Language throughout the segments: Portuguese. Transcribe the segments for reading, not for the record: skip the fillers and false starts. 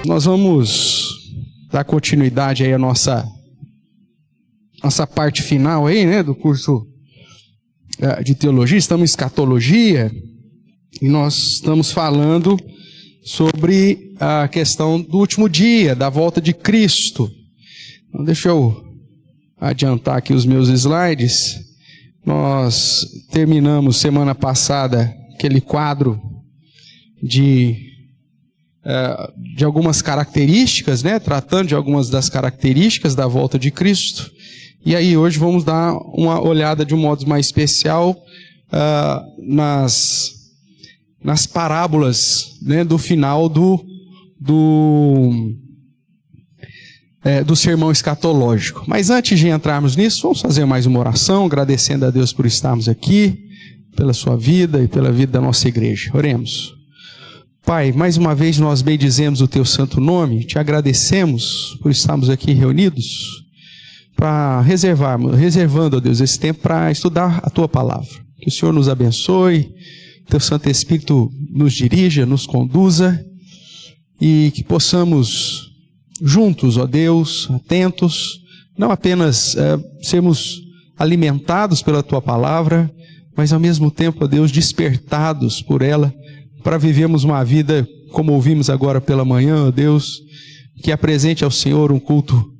Nós vamos dar continuidade aí à nossa parte final aí, né, do curso de teologia. Estamos em escatologia e nós estamos falando sobre a questão do último dia, da volta de Cristo. Então, deixa eu adiantar aqui os meus slides. Nós terminamos semana passada aquele quadro de algumas características, né? Tratando de algumas das características da volta de Cristo. E aí hoje vamos dar uma olhada de um modo mais especial nas parábolas, né, do final do sermão escatológico. Mas antes de entrarmos nisso, vamos fazer mais uma oração, agradecendo a Deus por estarmos aqui, pela sua vida e pela vida da nossa igreja. Oremos. Pai, mais uma vez nós bendizemos o Teu santo nome, Te agradecemos por estarmos aqui reunidos, para reservando, ó Deus, esse tempo para estudar a Tua palavra. Que o Senhor nos abençoe, Teu Santo Espírito nos dirija, nos conduza, e que possamos juntos, ó Deus, atentos, não apenas sermos alimentados pela Tua palavra, mas ao mesmo tempo, ó Deus, despertados por ela, para vivermos uma vida, como ouvimos agora pela manhã, ó Deus, que apresente ao Senhor um culto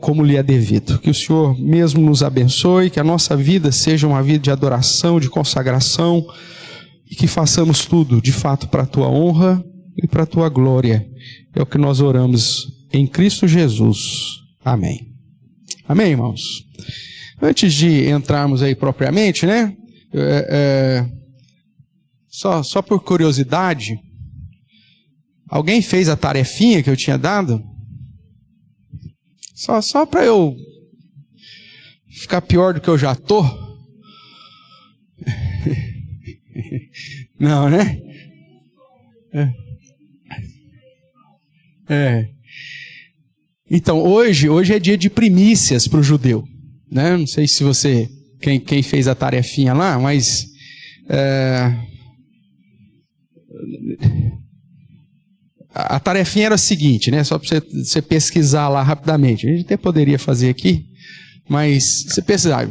como lhe é devido. Que o Senhor mesmo nos abençoe, que a nossa vida seja uma vida de adoração, de consagração, e que façamos tudo, de fato, para a Tua honra e para a Tua glória. É o que nós oramos em Cristo Jesus. Amém. Amém, irmãos? Antes de entrarmos aí propriamente, né? Só por curiosidade, alguém fez a tarefinha que eu tinha dado? Só para eu ficar pior do que eu já estou? Não, né? Então, hoje é dia de primícias para o judeu, né? Não sei se você, quem fez a tarefinha lá, mas a tarefinha era a seguinte, né? Só para você pesquisar lá rapidamente. A gente até poderia fazer aqui, mas você pesquisar.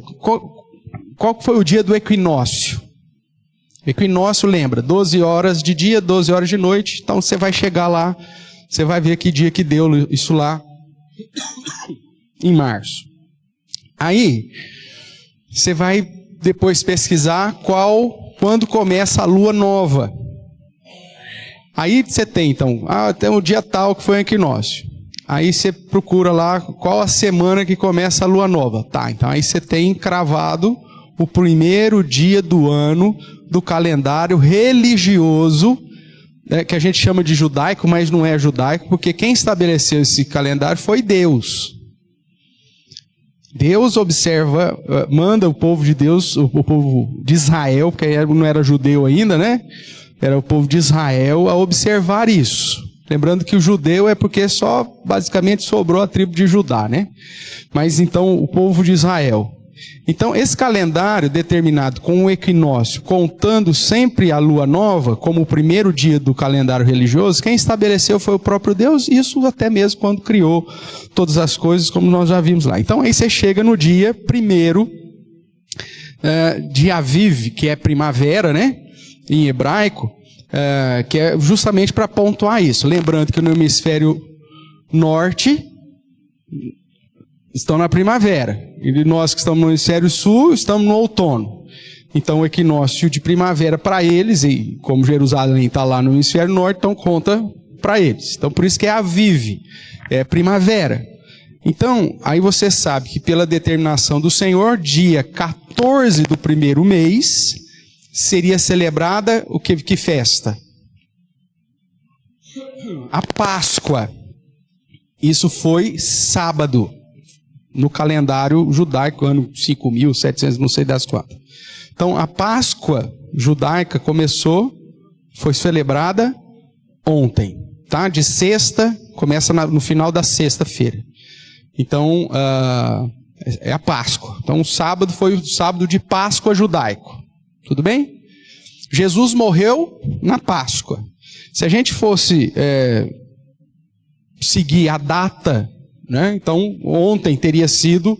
Qual foi o dia do equinócio? Equinócio, lembra, 12 horas de dia, 12 horas de noite. Então você vai chegar lá, você vai ver que dia que deu isso lá em março. Aí você vai depois pesquisar quando começa a lua nova. Aí você tem, então, tem um dia tal que foi o equinócio. Aí você procura lá qual a semana que começa a lua nova. Tá, então aí você tem cravado o primeiro dia do ano do calendário religioso, que a gente chama de judaico, mas não é judaico, porque quem estabeleceu esse calendário foi Deus. Deus observa, manda o povo de Deus, o povo de Israel, porque não era judeu ainda, né? Era o povo de Israel a observar isso. Lembrando que o judeu é porque só basicamente sobrou a tribo de Judá, né? Mas então o povo de Israel. Então esse calendário determinado com o equinócio, contando sempre a lua nova como o primeiro dia do calendário religioso, quem estabeleceu foi o próprio Deus, isso até mesmo quando criou todas as coisas, como nós já vimos lá. Então aí você chega no dia primeiro de Aviv, que é primavera, né? Em hebraico, que é justamente para pontuar isso. Lembrando que no hemisfério norte estão na primavera, e nós que estamos no hemisfério sul estamos no outono. Então o equinócio de primavera para eles, e como Jerusalém está lá no hemisfério norte, então conta para eles. Então por isso que é Aviv, é primavera. Então aí você sabe que pela determinação do Senhor, dia 14 do primeiro mês seria celebrada que festa? A Páscoa. Isso foi sábado, no calendário judaico, ano 5.700, não sei das quantas. Então, a Páscoa judaica foi celebrada ontem, tá? De sexta, começa no final da sexta-feira. Então, é a Páscoa. Então, o sábado foi o sábado de Páscoa judaico. Tudo bem? Jesus morreu na Páscoa. Se a gente fosse seguir a data, né? Então, ontem teria sido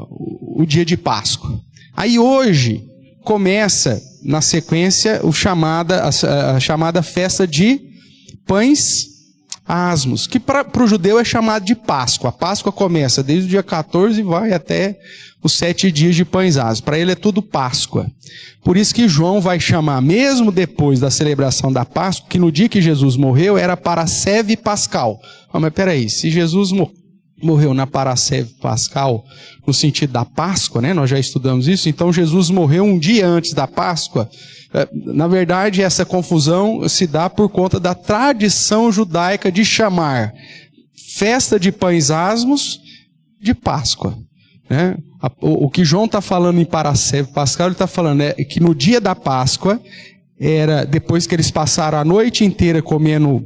o dia de Páscoa. Aí hoje começa, na sequência, a chamada festa de Pães Asmos, que para o judeu é chamado de Páscoa. A Páscoa começa desde o dia 14 e vai até os 7 dias de Pães Asmos. Para ele é tudo Páscoa. Por isso que João vai chamar, mesmo depois da celebração da Páscoa, que no dia que Jesus morreu era Parasceve Pascal. Mas peraí, se Jesus morreu na Parasceve Pascal, no sentido da Páscoa, né? Nós já estudamos isso, então Jesus morreu um dia antes da Páscoa. Na verdade, essa confusão se dá por conta da tradição judaica de chamar festa de Pães Asmos de Páscoa, né? O que João está falando em Parasceve Pascal, ele está falando que no dia da Páscoa, era depois que eles passaram a noite inteira comendo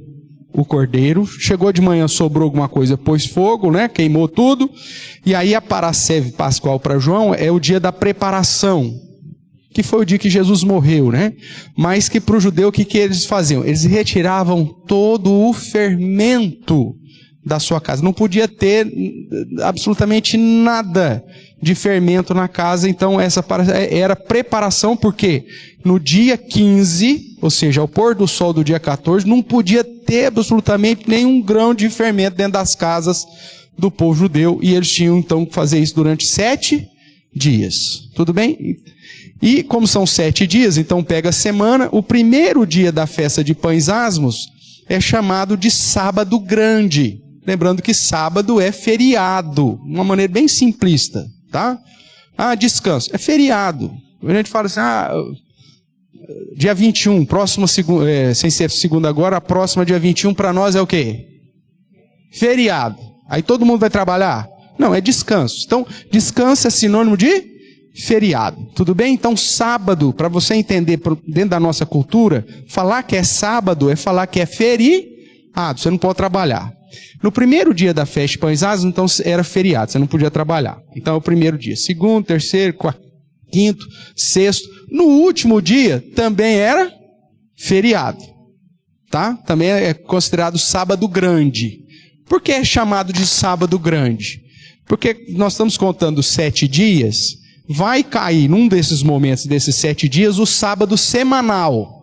o cordeiro, chegou de manhã, sobrou alguma coisa, pôs fogo, né? Queimou tudo, e aí a Parasceve Pascal para João é o dia da preparação, que foi o dia que Jesus morreu, né? Mas que para o judeu, o que eles faziam? Eles retiravam todo o fermento da sua casa. Não podia ter absolutamente nada de fermento na casa. Então essa era preparação, porque no dia 15, ou seja, ao pôr do sol do dia 14, não podia ter absolutamente nenhum grão de fermento dentro das casas do povo judeu. E eles tinham então que fazer isso durante 7 dias. Tudo bem? E como são 7 dias, então pega a semana, o primeiro dia da festa de Pães Asmos é chamado de Sábado Grande. Lembrando que sábado é feriado, uma maneira bem simplista, tá? Descanso, é feriado. A gente fala assim, dia 21, próxima segunda, sem ser segunda agora, a próxima dia 21 para nós é o quê? Feriado. Aí todo mundo vai trabalhar? Não, é descanso. Então, descanso é sinônimo de feriado. Tudo bem? Então, sábado, para você entender dentro da nossa cultura, falar que é sábado é falar que é feriado. Você não pode trabalhar. No primeiro dia da festa de Pães Asmos, então era feriado, você não podia trabalhar. Então é o primeiro dia. Segundo, terceiro, quarto, quinto, sexto. No último dia também era feriado. Tá? Também é considerado sábado grande. Por que é chamado de sábado grande? Porque nós estamos contando 7 dias, vai cair num desses momentos, desses 7 dias, o sábado semanal.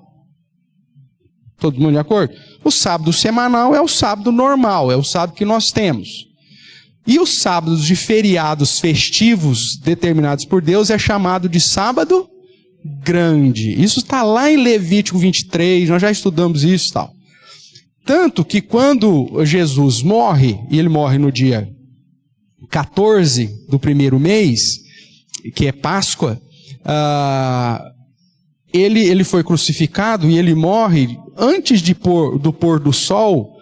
Todo mundo de acordo? O sábado semanal é o sábado normal, é o sábado que nós temos. E os sábados de feriados festivos determinados por Deus é chamado de sábado grande. Isso está lá em Levítico 23, nós já estudamos isso e tal. Tanto que quando Jesus morre, e ele morre no dia 14 do primeiro mês, que é Páscoa, ele foi crucificado e ele morre antes do pôr do sol.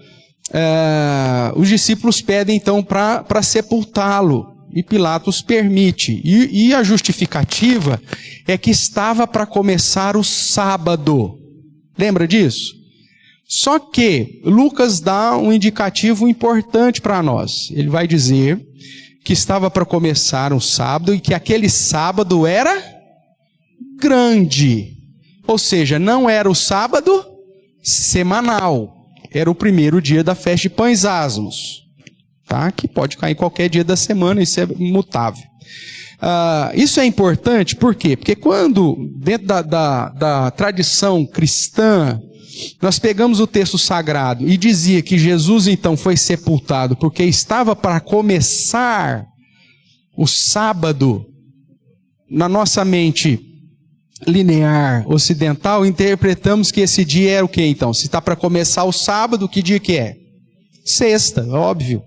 Os discípulos pedem então para sepultá-lo, e Pilatos permite. E a justificativa é que estava para começar o sábado. Lembra disso? Só que Lucas dá um indicativo importante para nós. Ele vai dizer que estava para começar um sábado e que aquele sábado era grande. Ou seja, não era o sábado semanal. Era o primeiro dia da festa de Pães Asmos. Tá? Que pode cair qualquer dia da semana, isso é imutável. Isso é importante, por quê? Porque quando, dentro da tradição cristã, nós pegamos o texto sagrado e dizia que Jesus então foi sepultado porque estava para começar o sábado, na nossa mente linear ocidental, interpretamos que esse dia é o quê então? Se está para começar o sábado, que dia que é? Sexta, óbvio.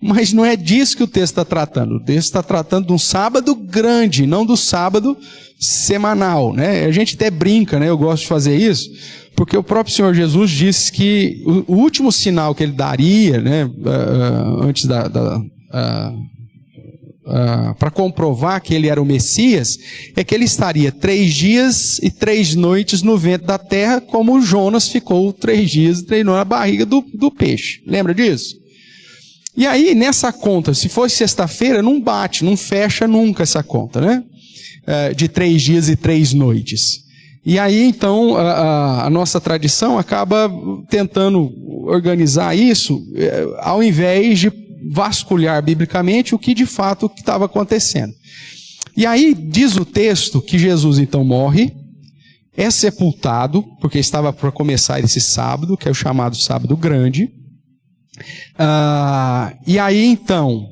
Mas não é disso que o texto está tratando. O texto está tratando de um sábado grande, não do sábado semanal, né? A gente até brinca, né? Eu gosto de fazer isso, porque o próprio Senhor Jesus disse que o último sinal que ele daria, né, antes para comprovar que ele era o Messias, é que ele estaria 3 dias e 3 noites no ventre da terra, como Jonas ficou 3 dias e 3 noites na barriga do peixe. Lembra disso? E aí, nessa conta, se fosse sexta-feira, não bate, não fecha nunca essa conta, né? De 3 dias e 3 noites. E aí, então, a nossa tradição acaba tentando organizar isso ao invés de vasculhar biblicamente o que de fato estava acontecendo. E aí diz o texto que Jesus então morre, é sepultado, porque estava para começar esse sábado, que é o chamado sábado grande. E aí então,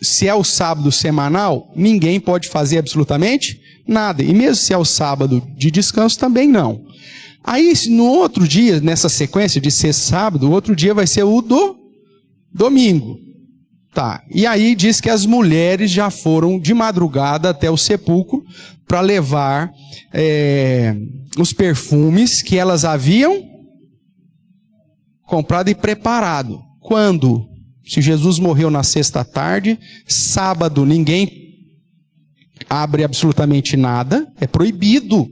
se é o sábado semanal, ninguém pode fazer absolutamente nada. E mesmo se é o sábado de descanso, também não. Aí no outro dia, nessa sequência de ser sábado, o outro dia vai ser o do domingo. Tá. E aí diz que as mulheres já foram de madrugada até o sepulcro para levar os perfumes que elas haviam comprado e preparado. Quando? Se Jesus morreu na sexta tarde, sábado ninguém abre absolutamente nada, é proibido.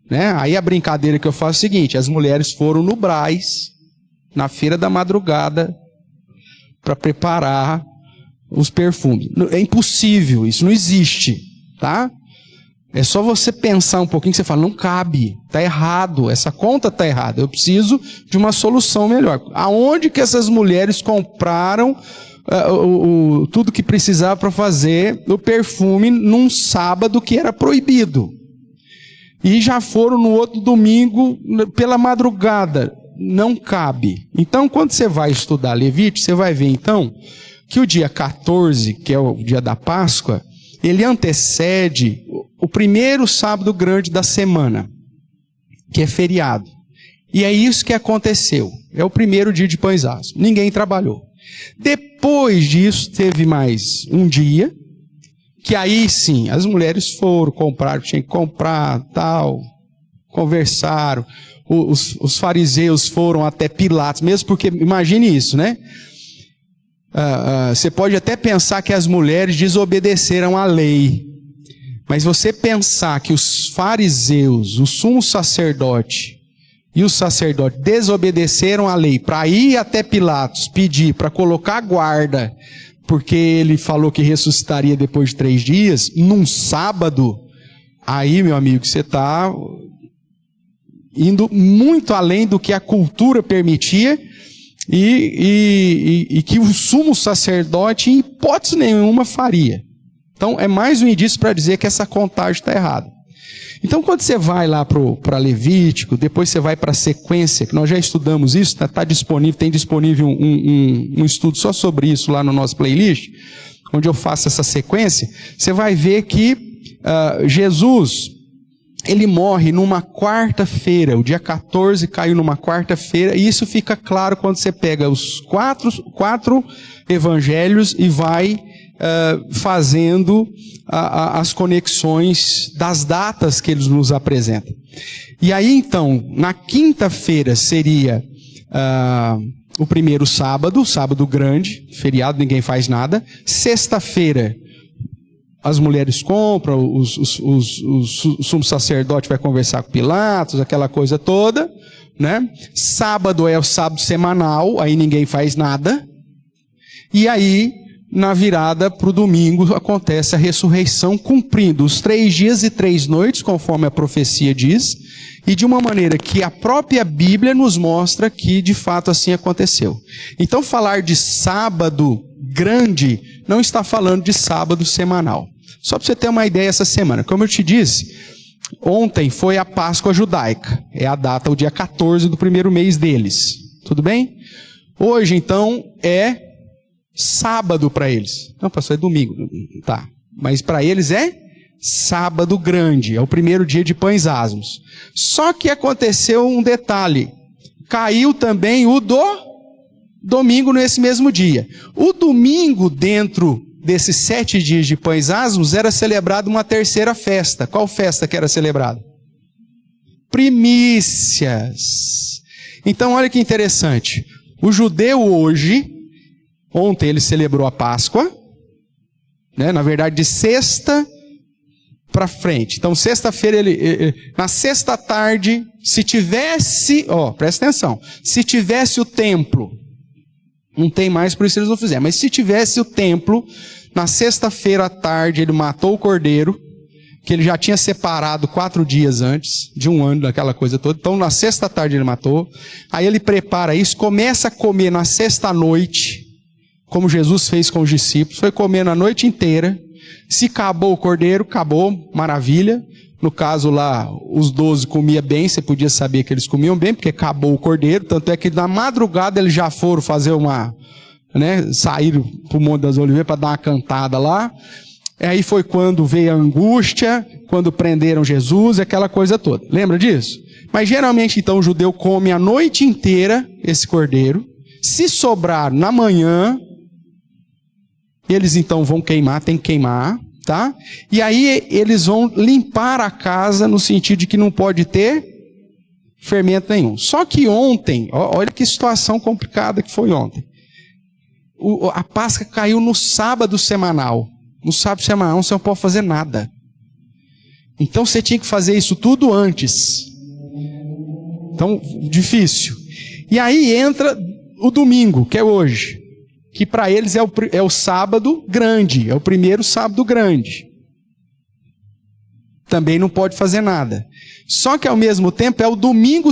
Né? Aí a brincadeira que eu faço é o seguinte: as mulheres foram no Brás, na feira da madrugada, para preparar os perfumes. É impossível, isso não existe, tá? É só você pensar um pouquinho que você fala, não cabe, está errado, essa conta está errada, eu preciso de uma solução melhor. Aonde que essas mulheres compraram tudo que precisava para fazer o perfume num sábado que era proibido? E já foram no outro domingo pela madrugada. Não cabe. Então, quando você vai estudar Levítico, você vai ver então que o dia 14, que é o dia da Páscoa, ele antecede o primeiro sábado grande da semana, que é feriado. E é isso que aconteceu. É o primeiro dia de Pães Asmos. Ninguém trabalhou. Depois disso, teve mais um dia, que aí sim, as mulheres foram comprar o que tinha que comprar, tal, conversaram. Os fariseus foram até Pilatos, mesmo porque, imagine isso, né? Você pode até pensar que as mulheres desobedeceram à lei, mas você pensar que os fariseus, o sumo sacerdote e o sacerdote desobedeceram à lei para ir até Pilatos pedir para colocar guarda, porque ele falou que ressuscitaria depois de 3 dias, num sábado, aí, meu amigo, você está indo muito além do que a cultura permitia e que o sumo sacerdote, em hipótese nenhuma, faria. Então, é mais um indício para dizer que essa contagem está errada. Então, quando você vai lá para Levítico, depois você vai para a sequência, que nós já estudamos isso, está disponível, tem disponível um estudo só sobre isso lá no nosso playlist, onde eu faço essa sequência, você vai ver que Jesus, ele morre numa quarta-feira, o dia 14 caiu numa quarta-feira, e isso fica claro quando você pega os quatro evangelhos e vai fazendo as conexões das datas que eles nos apresentam. E aí então, na quinta-feira seria o primeiro sábado, sábado grande, feriado, ninguém faz nada. Sexta-feira, as mulheres compram, o sumo sacerdote vai conversar com Pilatos, aquela coisa toda, né? Sábado é o sábado semanal, aí ninguém faz nada. E aí, na virada para o domingo, acontece a ressurreição, cumprindo os 3 dias e 3 noites, conforme a profecia diz, e de uma maneira que a própria Bíblia nos mostra que de fato assim aconteceu. Então, falar de sábado grande não está falando de sábado semanal. Só para você ter uma ideia essa semana. Como eu te disse, ontem foi a Páscoa judaica. É a data, o dia 14 do primeiro mês deles. Tudo bem? Hoje, então, é sábado para eles. Não, pastor, é domingo. Tá. Mas para eles é sábado grande. É o primeiro dia de Pães Asmos. Só que aconteceu um detalhe. Caiu também o do domingo nesse mesmo dia. O domingo, dentro desses 7 dias de Pães Asmos, era celebrada uma terceira festa. Qual festa que era celebrada? Primícias. Então, olha que interessante. O judeu hoje, ontem ele celebrou a Páscoa, né? Na verdade, de sexta para frente. Então, sexta-feira, na sexta tarde, se tivesse, presta atenção, se tivesse o templo, não tem mais, por isso eles não fizeram, mas se tivesse o templo, na sexta-feira à tarde, ele matou o cordeiro, que ele já tinha separado 4 dias antes, de um ano, daquela coisa toda. Então, na sexta tarde ele matou. Aí ele prepara isso, começa a comer na sexta noite, como Jesus fez com os discípulos. Foi comendo a noite inteira. Se acabou o cordeiro, acabou, maravilha. No caso lá, os 12 comiam bem, você podia saber que eles comiam bem, porque acabou o cordeiro. Tanto é que na madrugada eles já foram fazer saíram para o Monte das Oliveiras para dar uma cantada lá. Aí foi quando veio a angústia, quando prenderam Jesus, aquela coisa toda. Lembra disso? Mas geralmente então o judeu come a noite inteira esse cordeiro. Se sobrar na manhã, eles então vão queimar, tem que queimar, tá? E aí eles vão limpar a casa no sentido de que não pode ter fermento nenhum. Só que ontem, olha que situação complicada que foi ontem. A Páscoa caiu no sábado semanal. No sábado semanal você não pode fazer nada. Então você tinha que fazer isso tudo antes. Então, difícil. E aí entra o domingo, que é hoje. Que para eles é o sábado grande. É o primeiro sábado grande. Também não pode fazer nada. Só que ao mesmo tempo é o domingo,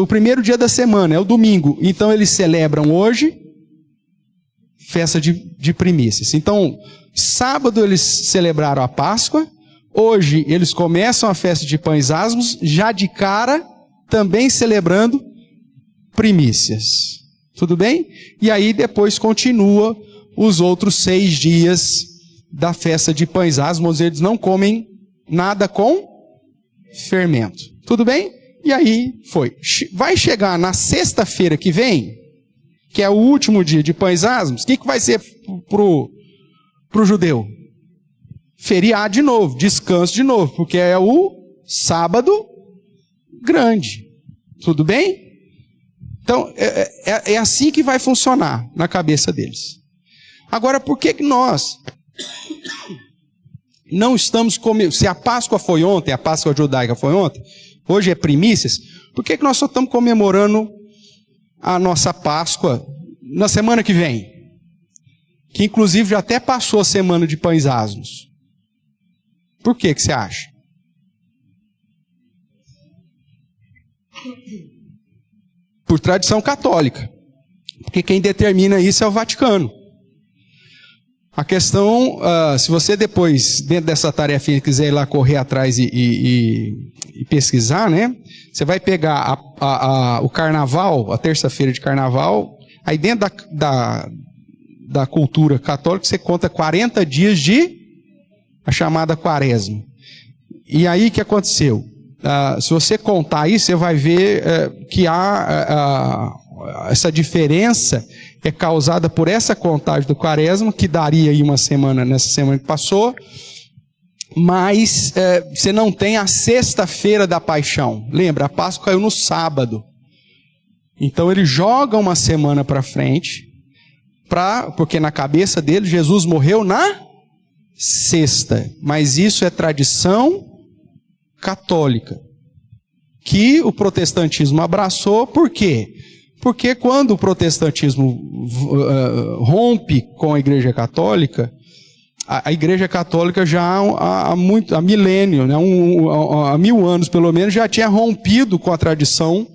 o primeiro dia da semana, é o domingo. Então eles celebram hoje festa de primícias. Então, sábado eles celebraram a Páscoa, hoje eles começam a festa de pães asmos, já de cara, também celebrando primícias. Tudo bem? E aí depois continua os outros 6 dias da festa de pães asmos, eles não comem nada com fermento. Tudo bem? E aí foi. Vai chegar na sexta-feira que vem, que é o último dia de pães asmos, o que vai ser pro judeu? Feriado de novo, descanso de novo, porque é o sábado grande. Tudo bem? Então, é assim que vai funcionar na cabeça deles. Agora, por que nós não estamos comendo? Se a Páscoa foi ontem, a Páscoa judaica foi ontem, hoje é primícias, por que nós só estamos comemorando a nossa Páscoa na semana que vem? Que inclusive já até passou a semana de pães asmos. Por que você acha? Por tradição católica. Porque quem determina isso é o Vaticano. A questão, se você depois, dentro dessa tarefinha, quiser ir lá correr atrás e pesquisar, né? Você vai pegar o carnaval, a terça-feira de carnaval, aí dentro da cultura católica você conta 40 dias de a chamada quaresma. E aí o que aconteceu? Se você contar isso, você vai ver que há essa diferença é causada por essa contagem do quaresma, que daria aí uma semana, nessa semana que passou, mas você não tem a sexta-feira da paixão. Lembra, a Páscoa caiu no sábado. Então ele joga uma semana para frente, porque na cabeça dele Jesus morreu na sexta. Mas isso é tradição católica, que o protestantismo abraçou. Por quê? Porque quando o protestantismo rompe com a Igreja Católica, a Igreja Católica já há milênio, né, há 1000 anos pelo menos, já tinha rompido com a tradição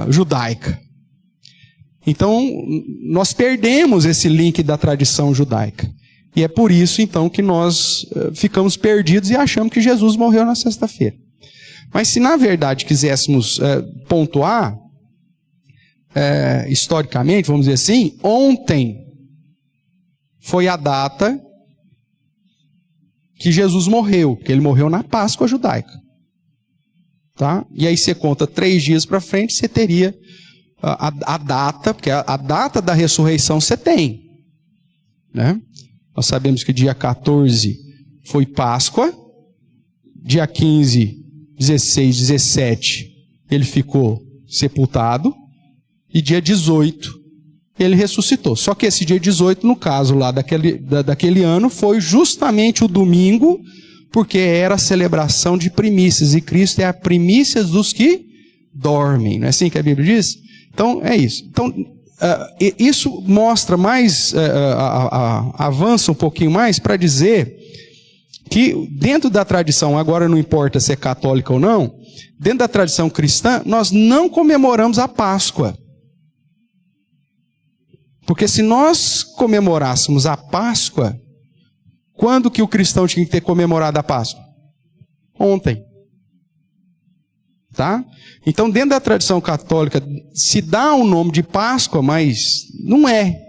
judaica. Então, nós perdemos esse link da tradição judaica. E é por isso, então, que nós ficamos perdidos e achamos que Jesus morreu na sexta-feira. Mas se, na verdade, quiséssemos pontuar, historicamente, vamos dizer assim, ontem foi a data que Jesus morreu, que ele morreu na Páscoa judaica. Tá? E aí você conta 3 dias para frente, você teria a data, porque a data da ressurreição você tem. Né? Nós sabemos que dia 14 foi Páscoa, dia 15, 16, 17 ele ficou sepultado, e dia 18 ele ressuscitou. Só que esse dia 18, no caso lá daquele ano, foi justamente o domingo, porque era a celebração de primícias, e Cristo é a primícias dos que dormem. Não é assim que a Bíblia diz? Então, é isso. Então, isso mostra mais, avança um pouquinho mais para dizer que dentro da tradição, agora não importa se é católica ou não, dentro da tradição cristã, nós não comemoramos a Páscoa. Porque se nós comemorássemos a Páscoa, quando que o cristão tinha que ter comemorado a Páscoa? Ontem. Tá? Então, dentro da tradição católica, se dá o nome de Páscoa, mas não é.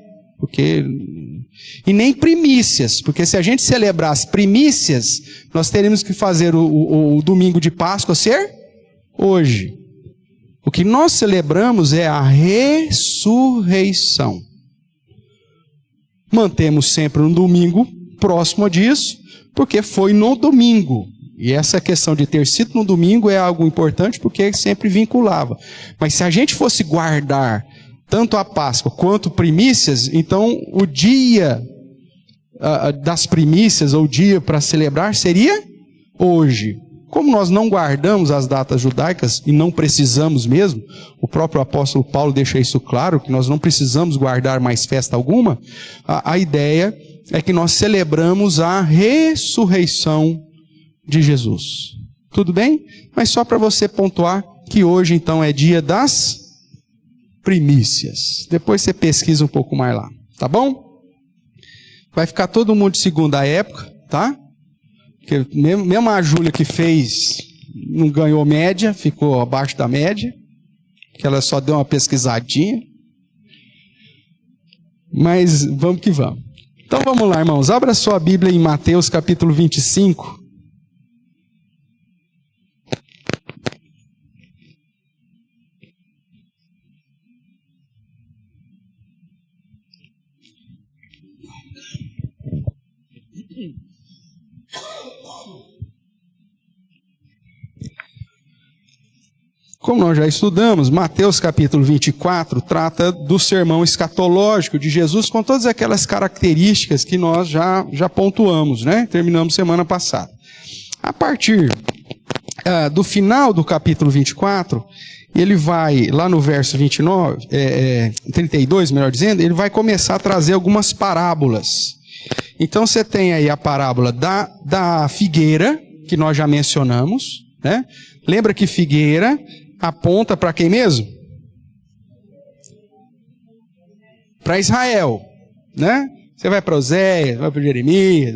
E nem primícias, porque se a gente celebrasse primícias, nós teríamos que fazer o domingo de Páscoa ser hoje. O que nós celebramos é a ressurreição. Mantemos sempre um domingo próximo disso, porque foi no domingo. E essa questão de ter sido no domingo é algo importante, porque sempre vinculava. Mas se a gente fosse guardar tanto a Páscoa quanto primícias, então o dia das primícias, ou o dia para celebrar, seria hoje. Como nós não guardamos as datas judaicas, e não precisamos mesmo, o próprio apóstolo Paulo deixa isso claro, que nós não precisamos guardar mais festa alguma, a ideia é que nós celebramos a ressurreição de Jesus. Tudo bem? Mas só para você pontuar que hoje então é dia das primícias. Depois você pesquisa um pouco mais lá, tá bom? Vai ficar todo mundo de segunda época, tá? Porque mesmo a Júlia que fez, não ganhou média, ficou abaixo da média, que ela só deu uma pesquisadinha. Mas vamos que vamos. Então vamos lá, irmãos. Abra sua Bíblia em Mateus capítulo 25. Como nós já estudamos, Mateus capítulo 24 trata do sermão escatológico de Jesus com todas aquelas características que nós já pontuamos, né? Terminamos semana passada. A partir do final do capítulo 24, ele vai, lá no verso 32, melhor dizendo, ele vai começar a trazer algumas parábolas. Então você tem aí a parábola da figueira, que nós já mencionamos, né? Lembra que figueira aponta para quem mesmo? Para Israel, né? Você vai para Oséias, vai para Jeremias,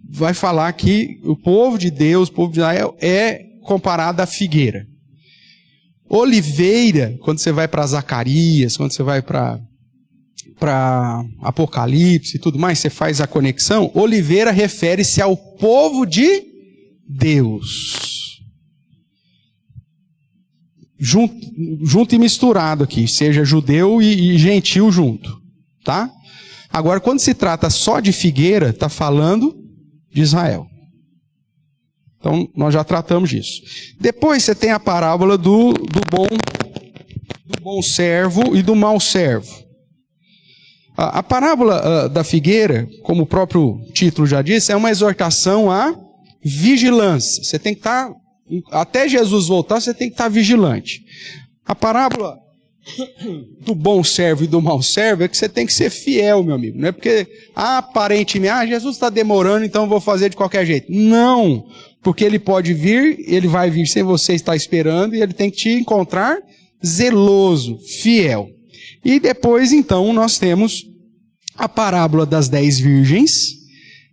vai falar que o povo de Deus, o povo de Israel, é comparado à figueira. Oliveira, quando você vai para Zacarias, quando você vai para Apocalipse e tudo mais, você faz a conexão. Oliveira refere-se ao povo de Deus. Junto e misturado aqui, seja judeu e gentil junto, tá? Agora, quando se trata só de figueira, está falando de Israel. Então, nós já tratamos disso. Depois você tem a parábola do bom servo e do mau servo. A parábola da figueira, como o próprio título já disse, é uma exortação à vigilância. Você tem que estar... Até Jesus voltar, você tem que estar vigilante. A parábola do bom servo e do mau servo é que você tem que ser fiel, meu amigo. Não é porque, aparentemente, Jesus está demorando, então eu vou fazer de qualquer jeito. Não, porque ele pode vir, ele vai vir sem você estar esperando, e ele tem que te encontrar zeloso, fiel. E depois, então, nós temos a parábola das 10 virgens,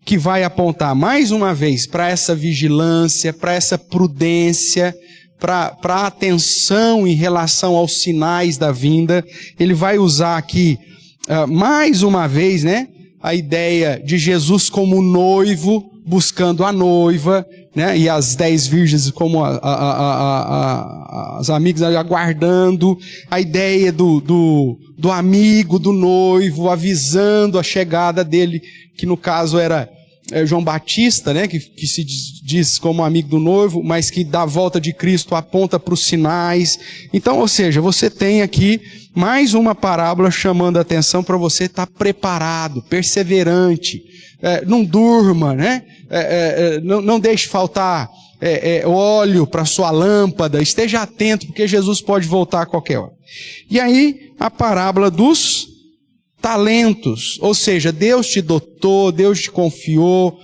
que vai apontar mais uma vez para essa vigilância, para essa prudência, para a atenção em relação aos sinais da vinda. Ele vai usar aqui, mais uma vez, né, a ideia de Jesus como noivo, buscando a noiva, né, e as 10 virgens como as amigas aguardando, a ideia do amigo, do noivo, avisando a chegada dele, que no caso era João Batista, né, que se diz como amigo do noivo, mas que da volta de Cristo aponta para os sinais. Então, ou seja, você tem aqui mais uma parábola chamando a atenção para você estar preparado, perseverante, não durma, né? Não deixe faltar óleo para sua lâmpada, esteja atento, porque Jesus pode voltar a qualquer hora. E aí, a parábola dos talentos, ou seja, Deus te dotou, Deus te confiou,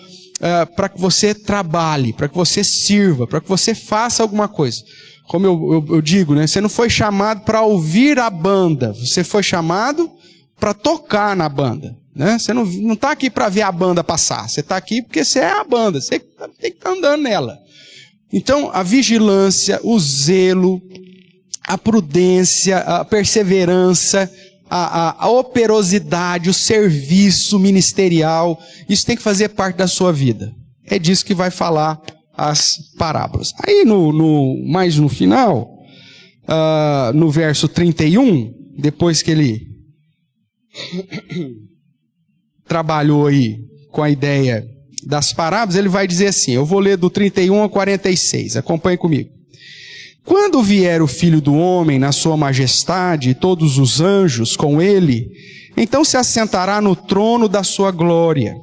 para que você trabalhe, para que você sirva, para que você faça alguma coisa. Como eu digo, né? Você não foi chamado para ouvir a banda, você foi chamado para tocar na banda. Né? Você não está aqui para ver a banda passar, você está aqui porque você é a banda, você tem que estar andando nela. Então, a vigilância, o zelo, a prudência, a perseverança, a operosidade, o serviço ministerial, isso tem que fazer parte da sua vida. É disso que vai falar as parábolas. Aí, mais no final, no verso 31, depois que ele trabalhou aí com a ideia das parábolas, ele vai dizer assim, eu vou ler do 31 a 46, acompanhe comigo. Quando vier o Filho do Homem na sua majestade e todos os anjos com ele, então se assentará no trono da sua glória.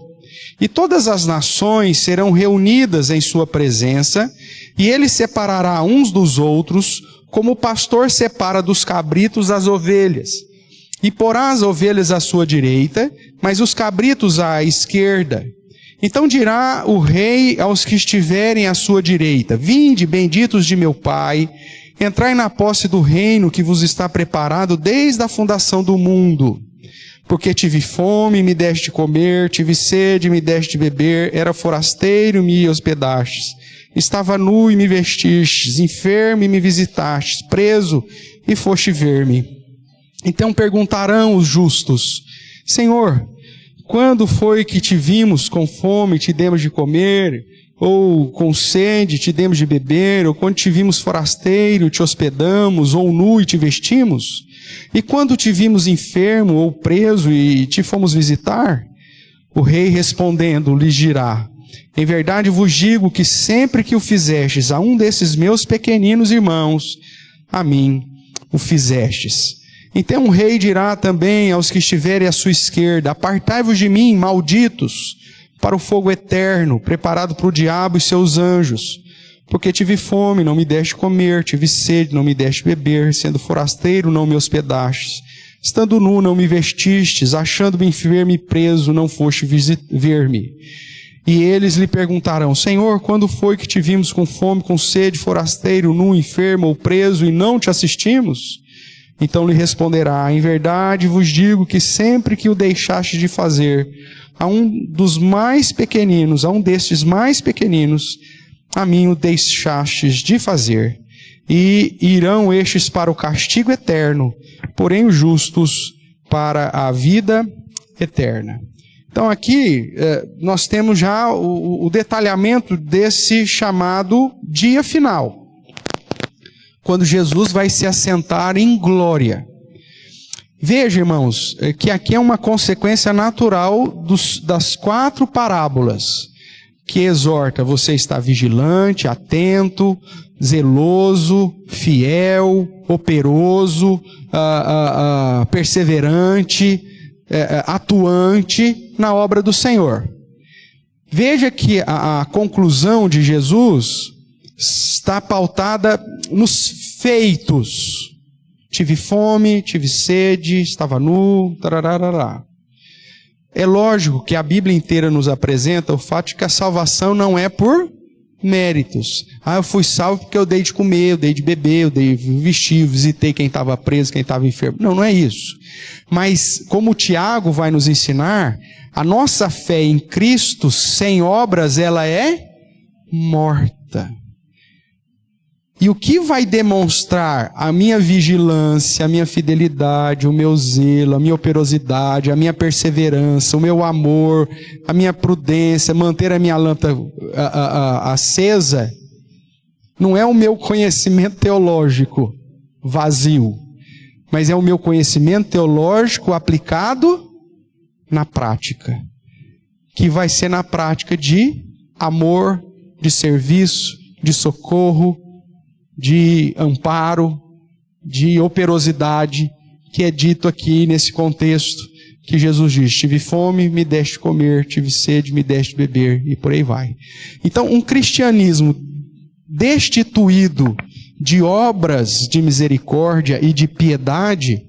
E todas as nações serão reunidas em sua presença, e ele separará uns dos outros, como o pastor separa dos cabritos as ovelhas. E porá as ovelhas à sua direita, mas os cabritos à esquerda. Então dirá o rei aos que estiverem à sua direita, vinde, benditos de meu Pai, entrai na posse do reino que vos está preparado desde a fundação do mundo. Porque tive fome, me deste comer, tive sede, me deste beber, era forasteiro, me hospedastes. Estava nu e me vestistes, enfermo e me visitastes, preso e foste ver-me. Então perguntarão os justos, Senhor, quando foi que te vimos com fome, te demos de comer, ou com sede, te demos de beber, ou quando te vimos forasteiro, te hospedamos, ou nu e te vestimos? E quando te vimos enfermo ou preso e te fomos visitar? O rei respondendo lhes dirá, em verdade vos digo que sempre que o fizestes a um desses meus pequeninos irmãos, a mim o fizestes. Então o rei dirá também aos que estiverem à sua esquerda, apartai-vos de mim, malditos, para o fogo eterno, preparado para o diabo e seus anjos. Porque tive fome, não me deste comer, tive sede, não me deste beber, sendo forasteiro, não me hospedastes. Estando nu, não me vestistes, achando-me enfermo e preso, não foste ver-me. E eles lhe perguntarão, Senhor, quando foi que te vimos com fome, com sede, forasteiro, nu, enfermo ou preso, e não te assistimos? Então lhe responderá, em verdade vos digo que sempre que o deixaste de fazer a um dos mais pequeninos, a um destes mais pequeninos, a mim o deixastes de fazer. E irão estes para o castigo eterno, porém os justos para a vida eterna. Então aqui nós temos já o detalhamento desse chamado dia final, quando Jesus vai se assentar em glória. Veja, irmãos, que aqui é uma consequência natural das 4 parábolas, que exorta você a estar vigilante, atento, zeloso, fiel, operoso, perseverante, atuante na obra do Senhor. Veja que a conclusão de Jesus está pautada nos feitos. Tive fome, tive sede, estava nu, tararará. É lógico que a Bíblia inteira nos apresenta o fato de que a salvação não é por méritos. Eu fui salvo porque eu dei de comer, eu dei de beber, eu dei de vestir, visitei quem estava preso, quem estava enfermo. Não é isso. Mas, como o Tiago vai nos ensinar, a nossa fé em Cristo, sem obras, ela é morta. E o que vai demonstrar a minha vigilância, a minha fidelidade, o meu zelo, a minha operosidade, a minha perseverança, o meu amor, a minha prudência, manter a minha lâmpada acesa, não é o meu conhecimento teológico vazio, mas é o meu conhecimento teológico aplicado na prática, que vai ser na prática de amor, de serviço, de socorro, de amparo, de operosidade, que é dito aqui nesse contexto que Jesus diz, tive fome, me deste comer, tive sede, me deste beber, e por aí vai. Então, um cristianismo destituído de obras de misericórdia e de piedade,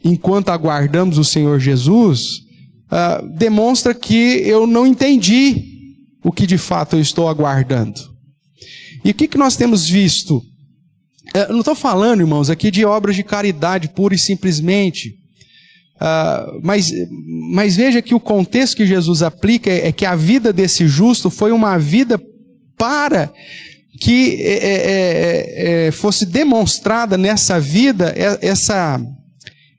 enquanto aguardamos o Senhor Jesus, demonstra que eu não entendi o que de fato eu estou aguardando? E o que nós temos visto? Eu não estou falando, irmãos, aqui de obras de caridade pura e simplesmente, mas veja que o contexto que Jesus aplica é que a vida desse justo foi uma vida para que fosse demonstrada nessa vida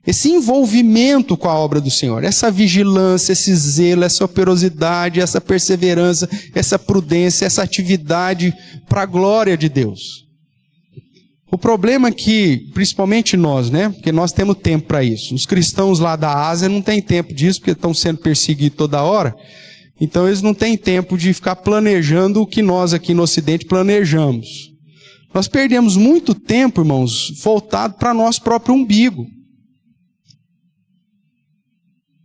esse envolvimento com a obra do Senhor, essa vigilância, esse zelo, essa operosidade, essa perseverança, essa prudência, essa atividade para a glória de Deus. O problema é que, principalmente nós, né? Porque nós temos tempo para isso. Os cristãos lá da Ásia não têm tempo disso, porque estão sendo perseguidos toda hora. Então eles não têm tempo de ficar planejando o que nós aqui no Ocidente planejamos. Nós perdemos muito tempo, irmãos, voltado para nosso próprio umbigo.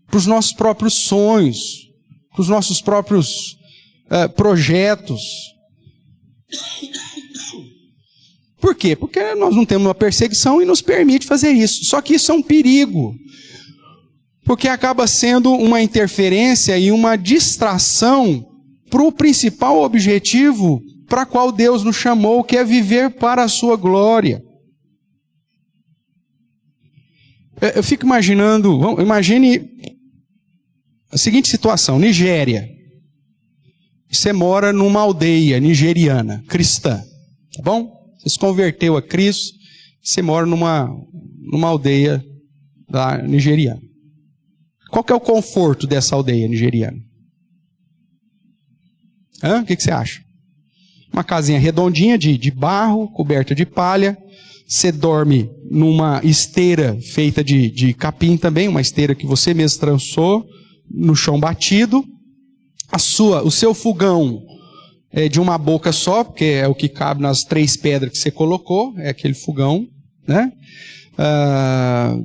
Para os nossos próprios sonhos, para os nossos próprios projetos. Por quê? Porque nós não temos uma perseguição e nos permite fazer isso. Só que isso é um perigo. Porque acaba sendo uma interferência e uma distração para o principal objetivo para qual Deus nos chamou, que é viver para a sua glória. Eu fico imaginando, imagine a seguinte situação: Nigéria. Você mora numa aldeia nigeriana, cristã, tá bom? Você se converteu a Cristo, você mora numa aldeia da nigeriana. Qual que é o conforto dessa aldeia nigeriana? O que você acha? Uma casinha redondinha de barro, coberta de palha. Você dorme numa esteira feita de capim também, uma esteira que você mesmo trançou, no chão batido. O seu fogão é de uma boca só, porque é o que cabe nas 3 pedras que você colocou, é aquele fogão, né?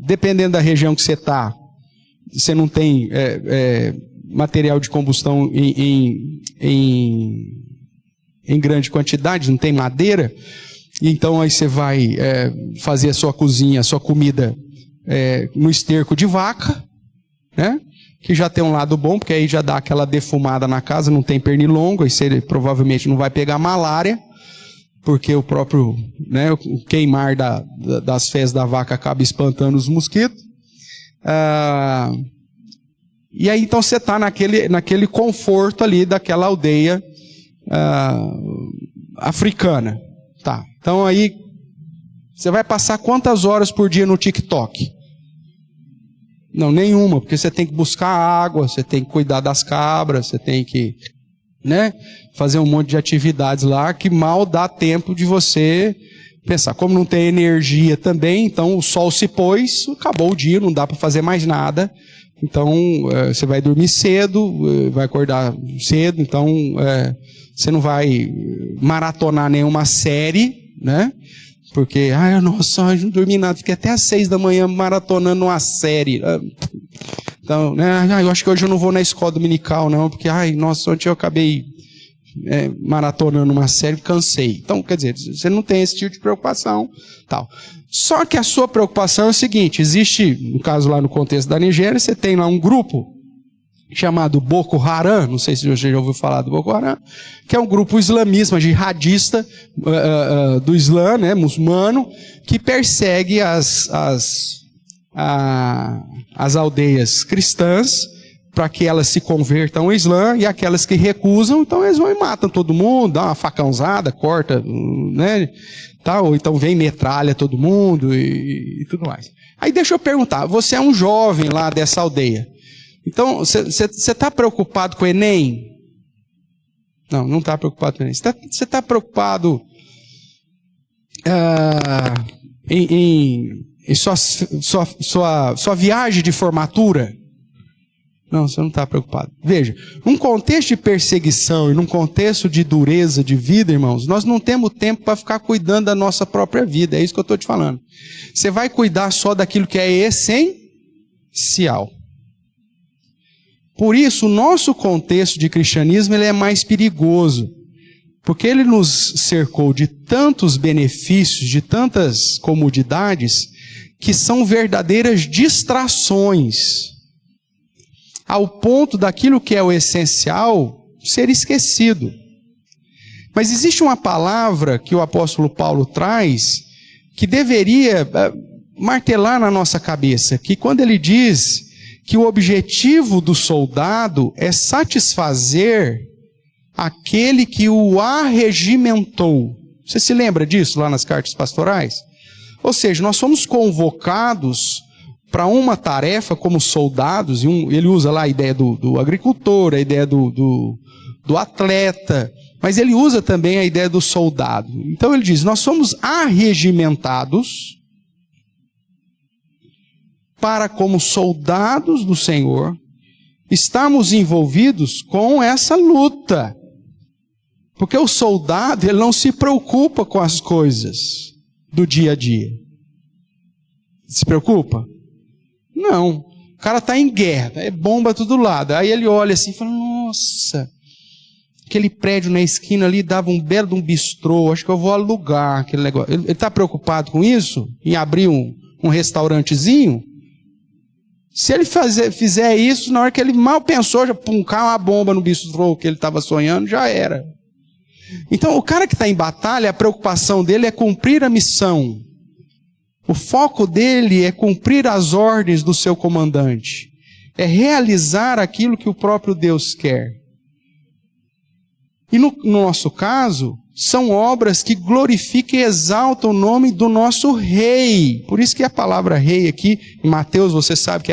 Dependendo da região que você está, você não tem material de combustão em grande quantidade, não tem madeira, então aí você vai fazer a sua cozinha, a sua comida no esterco de vaca, né? Que já tem um lado bom, porque aí já dá aquela defumada na casa, não tem pernilongo, aí você provavelmente não vai pegar malária, porque o próprio, né, o queimar das fezes da vaca acaba espantando os mosquitos. E aí então você está naquele conforto ali daquela aldeia africana. Tá. Então aí você vai passar quantas horas por dia no TikTok? Não, nenhuma, porque você tem que buscar água, você tem que cuidar das cabras, você tem que, né, fazer um monte de atividades lá que mal dá tempo de você pensar. Como não tem energia também, então o sol se pôs, acabou o dia, não dá para fazer mais nada. Então você vai dormir cedo, vai acordar cedo, então você não vai maratonar nenhuma série, né? Porque, nossa, eu não dormi nada, fiquei até às 6 da manhã maratonando uma série. Então, né, eu acho que hoje eu não vou na escola dominical, não, porque, nossa, ontem eu acabei maratonando uma série e cansei. Então, quer dizer, você não tem esse tipo de preocupação, tal. Só que a sua preocupação é o seguinte: existe, no caso lá no contexto da Nigéria, você tem lá um grupo chamado Boko Haram, não sei se você já ouviu falar do Boko Haram, que é um grupo islamista, jihadista do Islã, né, muçulmano, que persegue as aldeias cristãs para que elas se convertam ao Islã, e aquelas que recusam, então eles vão e matam todo mundo, dá uma facãozada, corta, né, tal, ou então vem metralha todo mundo e tudo mais. Aí deixa eu perguntar, você é um jovem lá dessa aldeia, então, você está preocupado com o Enem? Não está preocupado com o Enem. Você está preocupado em sua viagem de formatura? Não, você não está preocupado. Veja, num contexto de perseguição e num contexto de dureza de vida, irmãos, nós não temos tempo para ficar cuidando da nossa própria vida. É isso que eu estou te falando. Você vai cuidar só daquilo que é essencial. Por isso, o nosso contexto de cristianismo ele é mais perigoso, porque ele nos cercou de tantos benefícios, de tantas comodidades, que são verdadeiras distrações, ao ponto daquilo que é o essencial ser esquecido. Mas existe uma palavra que o apóstolo Paulo traz que deveria martelar na nossa cabeça, que quando ele diz que o objetivo do soldado é satisfazer aquele que o arregimentou. Você se lembra disso lá nas cartas pastorais? Ou seja, nós somos convocados para uma tarefa como soldados, e ele usa lá a ideia do agricultor, a ideia do atleta, mas ele usa também a ideia do soldado. Então ele diz, nós somos arregimentados para, como soldados do Senhor, estarmos envolvidos com essa luta. Porque o soldado, ele não se preocupa com as coisas do dia a dia. Se preocupa? Não. O cara está em guerra, é bomba a todo lado. Aí ele olha assim e fala, nossa, aquele prédio na esquina ali dava um belo de um bistrô, acho que eu vou alugar aquele negócio. Ele está preocupado com isso? Em abrir um restaurantezinho? Se ele fizer isso, na hora que ele mal pensou, já puncar uma bomba no bistrô que ele estava sonhando, já era. Então, o cara que está em batalha, a preocupação dele é cumprir a missão. O foco dele é cumprir as ordens do seu comandante. É realizar aquilo que o próprio Deus quer. E no nosso caso, são obras que glorificam e exaltam o nome do nosso rei. Por isso que a palavra rei aqui, em Mateus, você sabe que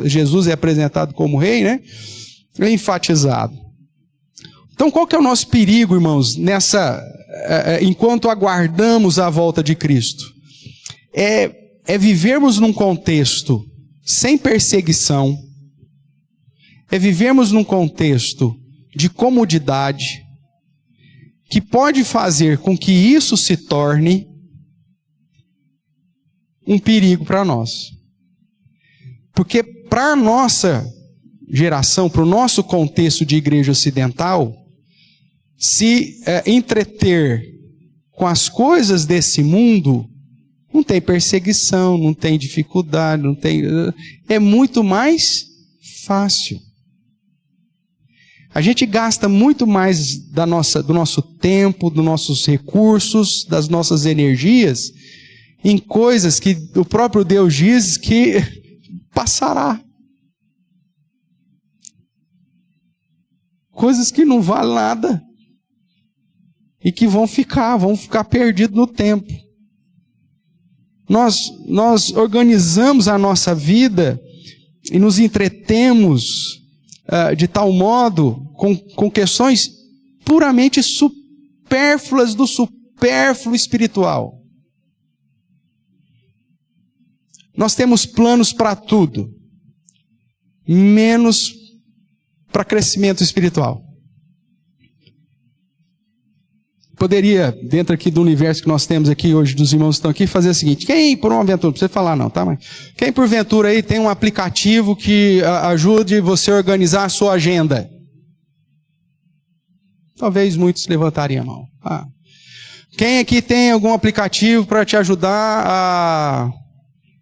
Jesus é apresentado como rei, né? É enfatizado. Então, qual que é o nosso perigo, irmãos, enquanto aguardamos a volta de Cristo? É vivermos num contexto sem perseguição, é vivermos num contexto de comodidade, que pode fazer com que isso se torne um perigo para nós. Porque para a nossa geração, para o nosso contexto de igreja ocidental, se entreter com as coisas desse mundo, não tem perseguição, não tem dificuldade, é muito mais fácil. A gente gasta muito mais do nosso tempo, dos nossos recursos, das nossas energias, em coisas que o próprio Deus diz que passará. Coisas que não valem nada. E que vão ficar perdidos no tempo. Nós organizamos a nossa vida e nos entretemos de tal modo com questões puramente supérfluas do supérfluo espiritual. Nós temos planos para tudo, menos para crescimento espiritual. Poderia, dentro aqui do universo que nós temos aqui hoje, dos irmãos que estão aqui, fazer o seguinte: quem, por uma aventura, não precisa falar não, tá? Mas quem porventura aí tem um aplicativo que ajude você a organizar a sua agenda? Talvez muitos levantariam a mão. Quem aqui tem algum aplicativo para te ajudar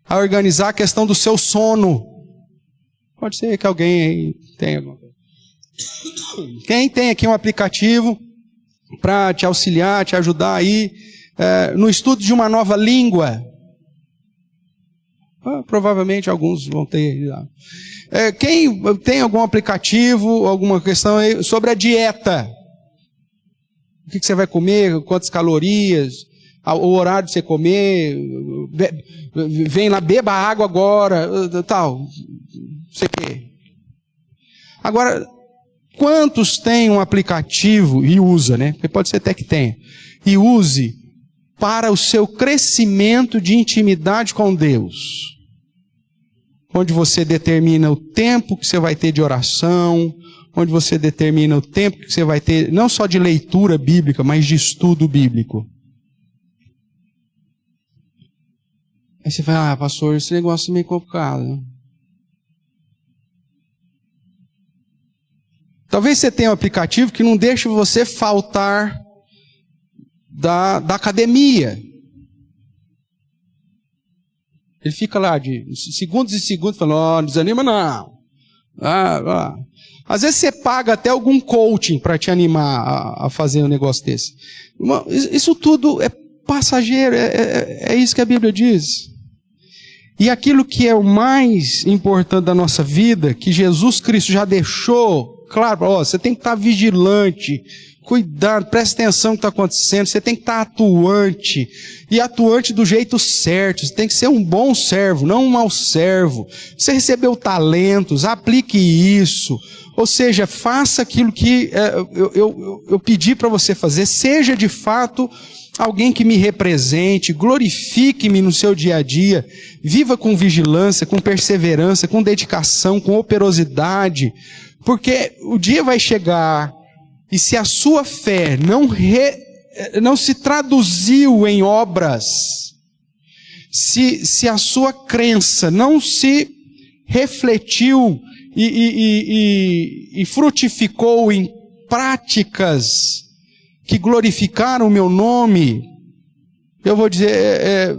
a organizar a questão do seu sono? Pode ser que alguém aí tenha alguma coisa. Quem tem aqui um aplicativo para te auxiliar, te ajudar aí no estudo de uma nova língua? Provavelmente alguns vão ter. Quem tem algum aplicativo, alguma questão aí sobre a dieta? O que você vai comer, quantas calorias, o horário de você comer, vem lá, beba água agora, tal, não sei o quê. Agora, quantos têm um aplicativo e usa, né? Porque pode ser até que tenha. E use para o seu crescimento de intimidade com Deus. Onde você determina o tempo que você vai ter de oração, onde você determina o tempo que você vai ter, não só de leitura bíblica, mas de estudo bíblico. Aí você fala, pastor, esse negócio é meio complicado, né? Talvez você tenha um aplicativo que não deixe você faltar da academia. Ele fica lá de segundos e segundos falando, não desanima não. Às vezes você paga até algum coaching para te animar a fazer um negócio desse. Isso tudo é passageiro, é isso que a Bíblia diz. E aquilo que é o mais importante da nossa vida, que Jesus Cristo já deixou claro, você tem que estar vigilante, cuidado, presta atenção no que está acontecendo, você tem que estar atuante, e atuante do jeito certo, você tem que ser um bom servo, não um mau servo. Você recebeu talentos, aplique isso, ou seja, faça aquilo que eu pedi para você fazer, seja de fato alguém que me represente, glorifique-me no seu dia a dia, viva com vigilância, com perseverança, com dedicação, com operosidade, porque o dia vai chegar, e se a sua fé não se traduziu em obras, se a sua crença não se refletiu e frutificou em práticas que glorificaram o meu nome, eu vou dizer,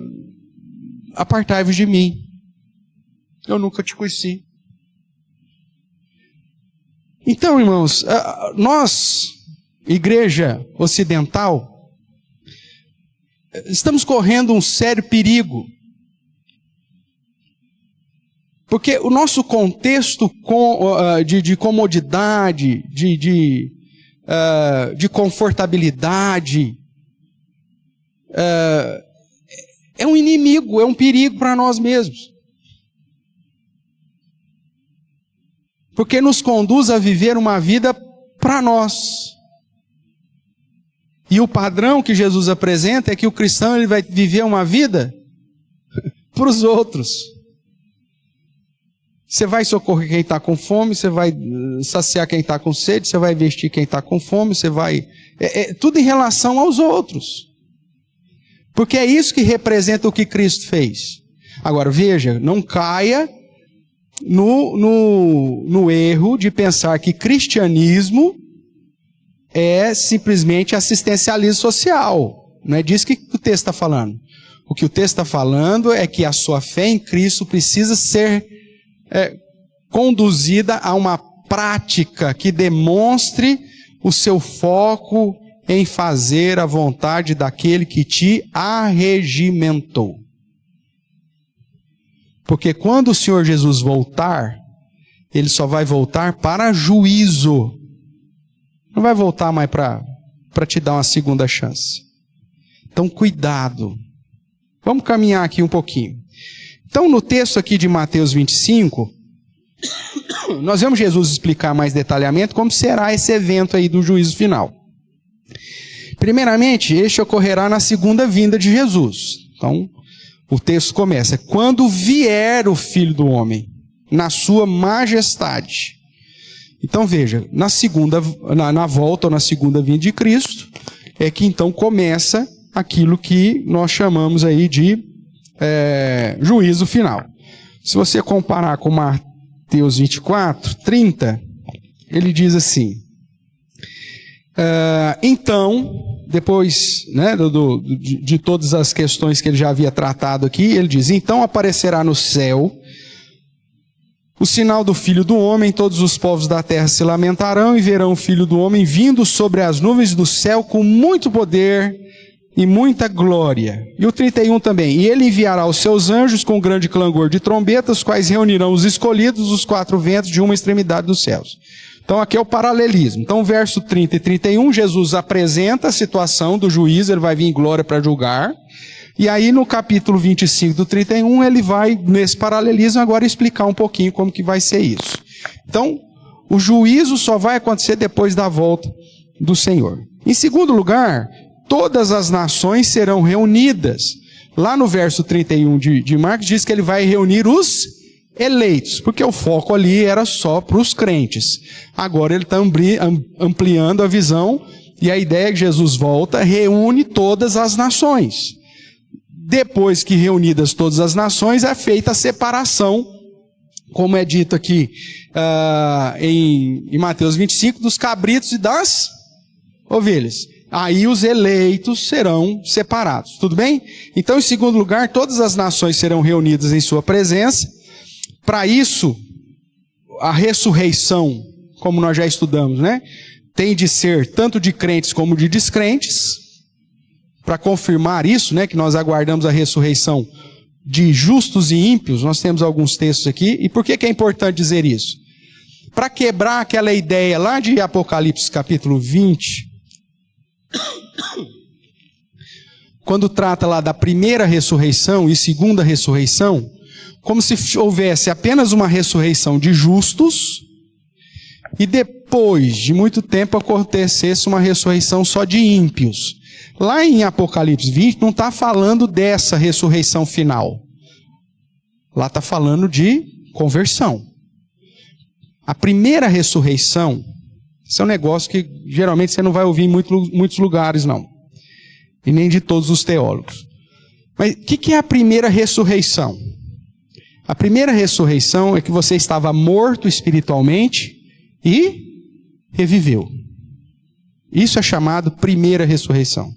apartai-vos de mim, eu nunca te conheci. Então, irmãos, nós, igreja ocidental, estamos correndo um sério perigo, porque o nosso contexto de comodidade, de confortabilidade, é um inimigo, é um perigo para nós mesmos. Porque nos conduz a viver uma vida para nós. E o padrão que Jesus apresenta é que o cristão ele vai viver uma vida para os outros. Você vai socorrer quem está com fome, você vai saciar quem está com sede, você vai vestir quem está com fome, você vai... tudo em relação aos outros. Porque é isso que representa o que Cristo fez. Agora, veja, não caia no erro de pensar que cristianismo é simplesmente assistencialismo social. Não é disso que o texto está falando. O que o texto está falando é que a sua fé em Cristo precisa ser conduzida a uma prática que demonstre o seu foco em fazer a vontade daquele que te arregimentou. Porque quando o Senhor Jesus voltar, Ele só vai voltar para juízo. Não vai voltar mais para te dar uma segunda chance. Então, cuidado. Vamos caminhar aqui um pouquinho. Então, no texto aqui de Mateus 25, nós vemos Jesus explicar mais detalhadamente como será esse evento aí do juízo final. Primeiramente, este ocorrerá na segunda vinda de Jesus. Então, o texto começa: quando vier o Filho do Homem, na sua majestade. Então veja, na volta ou na segunda vinda de Cristo, é que então começa aquilo que nós chamamos aí de juízo final. Se você comparar com Mateus 24, 30, ele diz assim, então, depois de todas as questões que ele já havia tratado aqui, ele diz, então aparecerá no céu o sinal do Filho do Homem, todos os povos da terra se lamentarão e verão o Filho do Homem vindo sobre as nuvens do céu com muito poder e muita glória. E o 31 também, e ele enviará os seus anjos com grande clangor de trombetas, os quais reunirão os escolhidos dos quatro ventos de uma extremidade dos céus. Então aqui é o paralelismo. Então verso 30 e 31, Jesus apresenta a situação do juízo, ele vai vir em glória para julgar. E aí no capítulo 25 do 31, ele vai, nesse paralelismo, agora explicar um pouquinho como que vai ser isso. Então, o juízo só vai acontecer depois da volta do Senhor. Em segundo lugar, todas as nações serão reunidas. Lá no verso 31 de Marcos, diz que ele vai reunir os eleitos, porque o foco ali era só para os crentes. Agora ele está ampliando a visão, e a ideia é que Jesus volta, reúne todas as nações. Depois que reunidas todas as nações, é feita a separação, como é dito aqui em Mateus 25, dos cabritos e das ovelhas. Aí os eleitos serão separados, tudo bem? Então, em segundo lugar, todas as nações serão reunidas em sua presença. Para isso, a ressurreição como nós já estudamos, né? Tem de ser tanto de crentes como de descrentes. Para confirmar isso, né, que nós aguardamos a ressurreição de justos e ímpios, nós temos alguns textos aqui. E por que é importante dizer isso? Para quebrar aquela ideia lá de Apocalipse capítulo 20, quando trata lá da primeira ressurreição e segunda ressurreição, como se houvesse apenas uma ressurreição de justos e depois de muito tempo acontecesse uma ressurreição só de ímpios. Lá em Apocalipse 20 não está falando dessa ressurreição final. Lá está falando de conversão. A primeira ressurreição, isso é um negócio que geralmente você não vai ouvir em muitos lugares, não. E nem de todos os teólogos. Mas o que é a primeira ressurreição? A primeira ressurreição é que você estava morto espiritualmente e reviveu. Isso é chamado primeira ressurreição.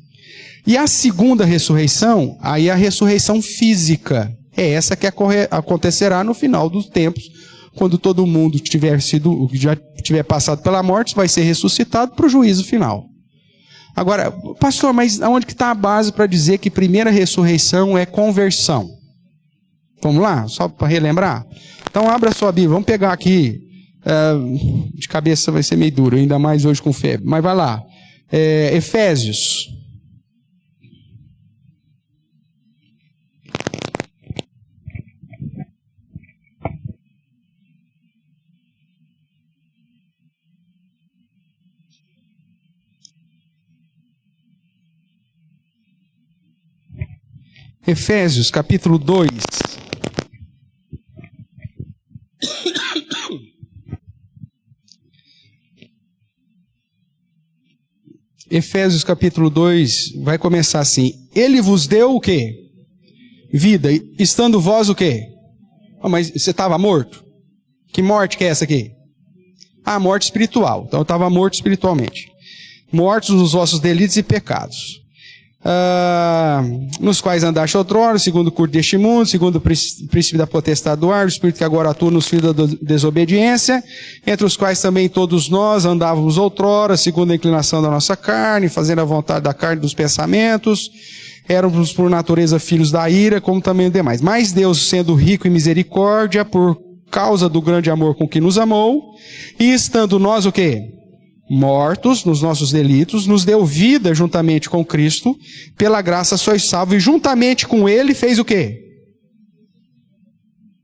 E a segunda ressurreição, aí é a ressurreição física. É essa que acontecerá no final dos tempos, quando todo mundo que já tiver passado pela morte vai ser ressuscitado para o juízo final. Agora, pastor, mas aonde que está a base para dizer que primeira ressurreição é conversão? Vamos lá, só para relembrar? Então abra sua Bíblia, vamos pegar aqui, de cabeça vai ser meio duro, ainda mais hoje com febre, mas vai lá. Efésios. Efésios, capítulo 2. Efésios, capítulo 2, vai começar assim. Ele vos deu o quê? Vida. Estando vós o quê? Mas você estava morto? Que morte que é essa aqui? Morte espiritual. Então eu estava morto espiritualmente. Mortos nos vossos delitos e pecados. Nos quais andaste outrora, segundo o curso deste mundo, segundo o princípio da potestade do ar, o espírito que agora atua nos filhos da desobediência, entre os quais também todos nós andávamos outrora, segundo a inclinação da nossa carne, fazendo a vontade da carne e dos pensamentos, éramos por natureza filhos da ira, como também os demais. Mas Deus, sendo rico em misericórdia, por causa do grande amor com que nos amou, e estando nós o quê? Mortos nos nossos delitos, nos deu vida juntamente com Cristo, pela graça sois salvos, e juntamente com Ele fez o quê?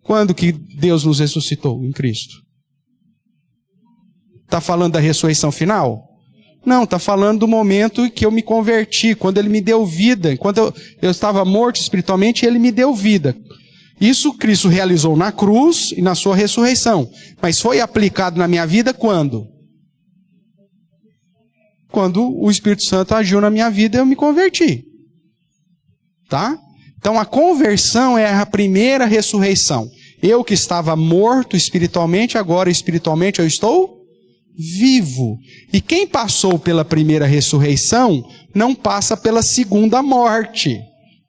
Quando que Deus nos ressuscitou? Em Cristo. Está falando da ressurreição final? Não, está falando do momento em que eu me converti, quando Ele me deu vida, enquanto eu estava morto espiritualmente, Ele me deu vida. Isso Cristo realizou na cruz e na sua ressurreição, mas foi aplicado na minha vida quando? Quando o Espírito Santo agiu na minha vida, eu me converti. Tá? Então a conversão é a primeira ressurreição. Eu que estava morto espiritualmente, agora espiritualmente eu estou vivo. E quem passou pela primeira ressurreição, não passa pela segunda morte.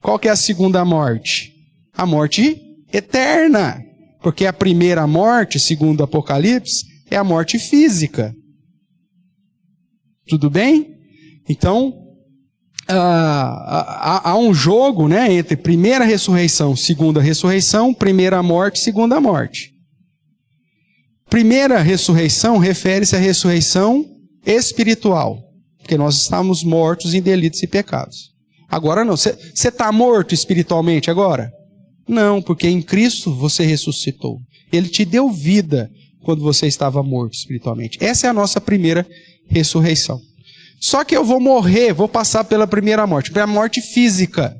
Qual que é a segunda morte? A morte eterna. Porque a primeira morte, segundo o Apocalipse, é a morte física. Tudo bem? Então, há um jogo, né, entre primeira ressurreição, segunda ressurreição, primeira morte, segunda morte. Primeira ressurreição refere-se à ressurreição espiritual, porque nós estamos mortos em delitos e pecados. Agora não. Você está morto espiritualmente agora? Não, porque em Cristo você ressuscitou. Ele te deu vida quando você estava morto espiritualmente. Essa é a nossa primeira ressurreição. Só que eu vou morrer, vou passar pela primeira morte, pela morte física.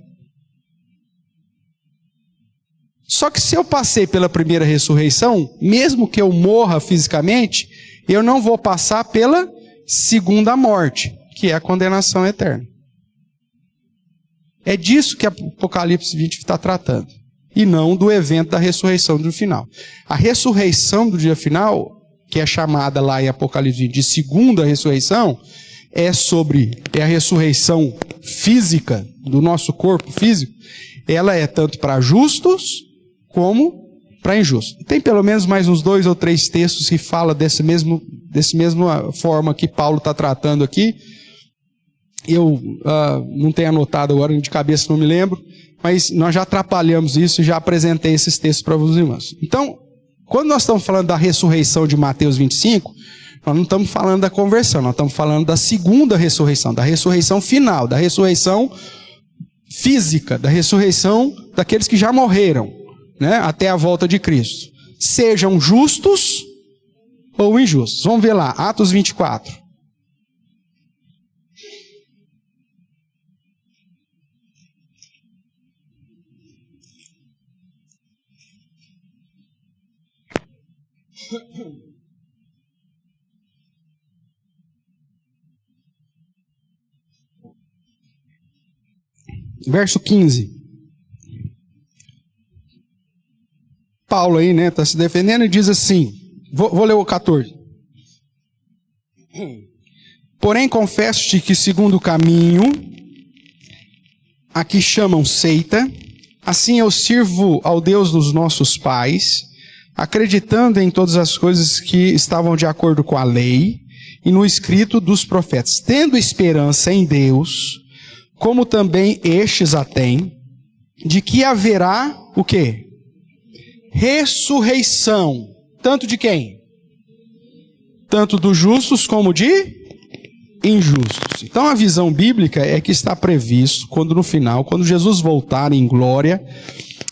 Só que se eu passei pela primeira ressurreição, mesmo que eu morra fisicamente, eu não vou passar pela segunda morte, que é a condenação eterna. É disso que Apocalipse 20 está tratando, e não do evento da ressurreição do final. A ressurreição do dia final, que é chamada lá em Apocalipse 20 de segunda ressurreição, é a ressurreição física do nosso corpo físico. Ela é tanto para justos como para injusto. Tem pelo menos mais uns 2 ou 3 textos que falam dessa mesma forma que Paulo está tratando aqui. Eu não tenho anotado agora, de cabeça não me lembro, mas nós já atrapalhamos isso e já apresentei esses textos para os irmãos. Então, quando nós estamos falando da ressurreição de Mateus 25, nós não estamos falando da conversão, nós estamos falando da segunda ressurreição, da ressurreição final, da ressurreição física, da ressurreição daqueles que já morreram, né, até a volta de Cristo. Sejam justos ou injustos. Vamos ver lá, Atos 24. Verso 15. Paulo aí, né, está se defendendo e diz assim, vou ler o 14. Porém, confesso-te que segundo o caminho, a que chamam seita, assim eu sirvo ao Deus dos nossos pais, acreditando em todas as coisas que estavam de acordo com a lei e no escrito dos profetas, tendo esperança em Deus, como também estes a têm, de que haverá o quê? Ressurreição. Tanto de quem? Tanto dos justos como de injustos. Então a visão bíblica é que está previsto, quando no final, quando Jesus voltar em glória,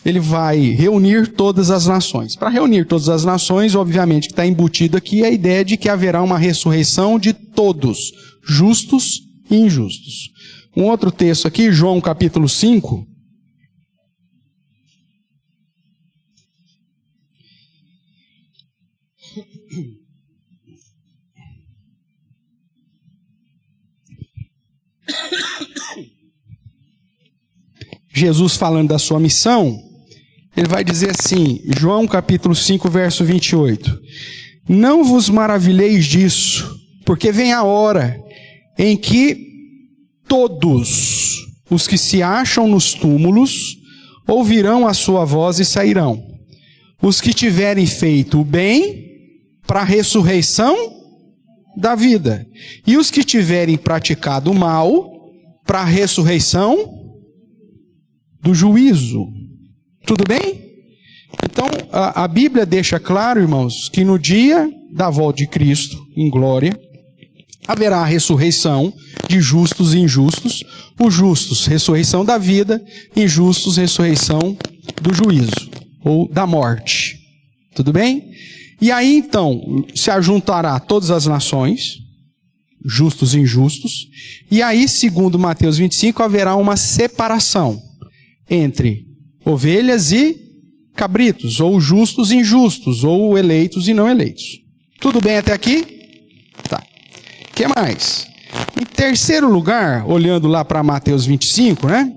ele vai reunir todas as nações. Para reunir todas as nações, obviamente que está embutido aqui a ideia de que haverá uma ressurreição de todos, justos e injustos. Um outro texto aqui, João capítulo 5. Jesus falando da sua missão, ele vai dizer assim, João capítulo 5, verso 28. Não vos maravilheis disso, porque vem a hora em que todos os que se acham nos túmulos ouvirão a sua voz e sairão. Os que tiverem feito o bem para a ressurreição da vida. E os que tiverem praticado o mal para a ressurreição do juízo. Tudo bem? Então, a Bíblia deixa claro, irmãos, que no dia da volta de Cristo, em glória, haverá a ressurreição de justos e injustos. Os justos, ressurreição da vida. Injustos, ressurreição do juízo, ou da morte. Tudo bem? E aí, então, se ajuntará todas as nações, justos e injustos. E aí, segundo Mateus 25, haverá uma separação entre ovelhas e cabritos, ou justos e injustos, ou eleitos e não eleitos. Tudo bem até aqui? Tá. O que mais? Em terceiro lugar, olhando lá para Mateus 25, né?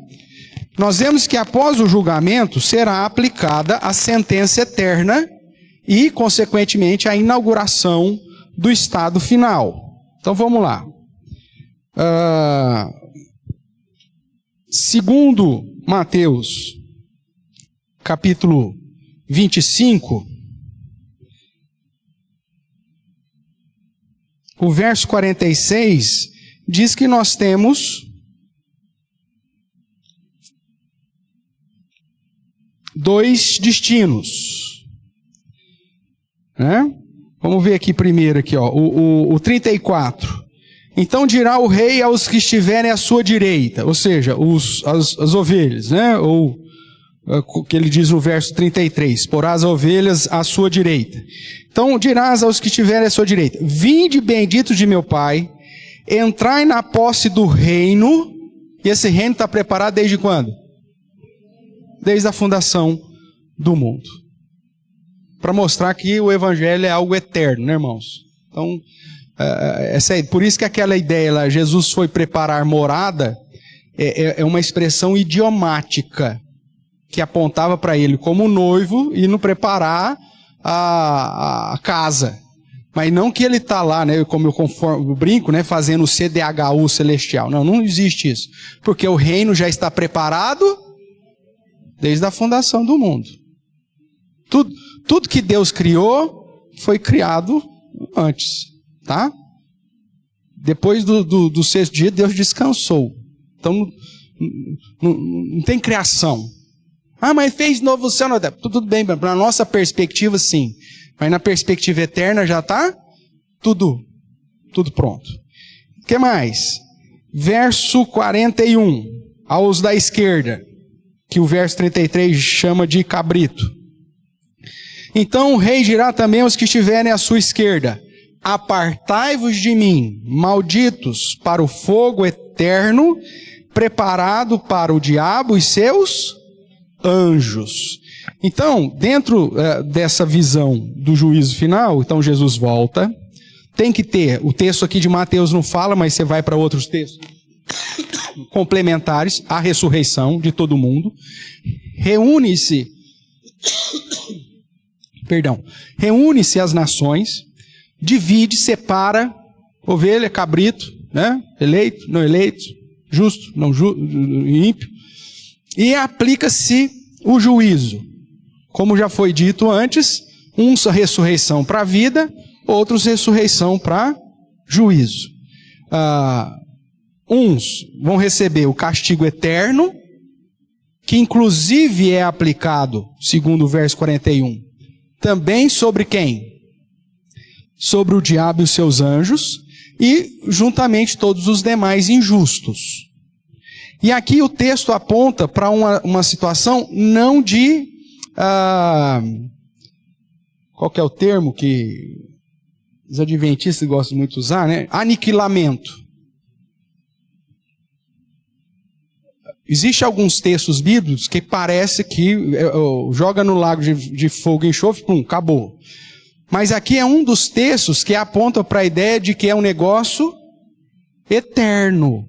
Nós vemos que após o julgamento será aplicada a sentença eterna e, consequentemente, a inauguração do estado final. Então vamos lá. Segundo Mateus, capítulo 25, o verso 46 diz que nós temos dois destinos, né? Vamos ver aqui primeiro, aqui, ó, o 34. Então dirá o rei aos que estiverem à sua direita, ou seja, as ovelhas, né? Ou o que ele diz no verso 33, porás as ovelhas à sua direita. Então dirás aos que estiverem à sua direita, vinde benditos de meu Pai, entrai na posse do reino, e esse reino está preparado desde quando? Desde a fundação do mundo. Para mostrar que o evangelho é algo eterno, né, irmãos? Então, por isso que aquela ideia lá, Jesus foi preparar morada, é uma expressão idiomática, que apontava para ele como noivo indo preparar a casa. Mas não que ele está lá, né, como eu brinco, né, fazendo o CDHU celestial. Não existe isso. Porque o reino já está preparado desde a fundação do mundo. Tudo que Deus criou foi criado antes, tá? Depois do sexto dia, Deus descansou. Então, não tem criação. Ah, mas fez novo céu. Tudo bem, na nossa perspectiva, sim. Mas na perspectiva eterna já está tudo pronto. O que mais? Verso 41, aos da esquerda, que o verso 33 chama de cabrito. Então o rei dirá também aos que estiverem à sua esquerda: apartai-vos de mim, malditos, para o fogo eterno, preparado para o diabo e seus anjos. Então, dentro dessa visão do juízo final, então Jesus volta. Tem que ter, o texto aqui de Mateus não fala, mas você vai para outros textos complementares, a ressurreição de todo mundo. Reúne-se as nações, divide, separa, ovelha, cabrito, né? Eleito, não eleito, justo, não ímpio, e aplica-se o juízo. Como já foi dito antes, uns ressurreição para a vida, outros ressurreição para juízo. Uns vão receber o castigo eterno, que inclusive é aplicado, segundo o verso 41, também sobre quem? Sobre o diabo e os seus anjos, e juntamente todos os demais injustos. E aqui o texto aponta para uma situação não de... qual que é o termo que os adventistas gostam muito de usar, né? Aniquilamento. Existem alguns textos bíblicos que parece que joga no lago de fogo e enxofre, pum, acabou. Mas aqui é um dos textos que aponta para a ideia de que é um negócio eterno.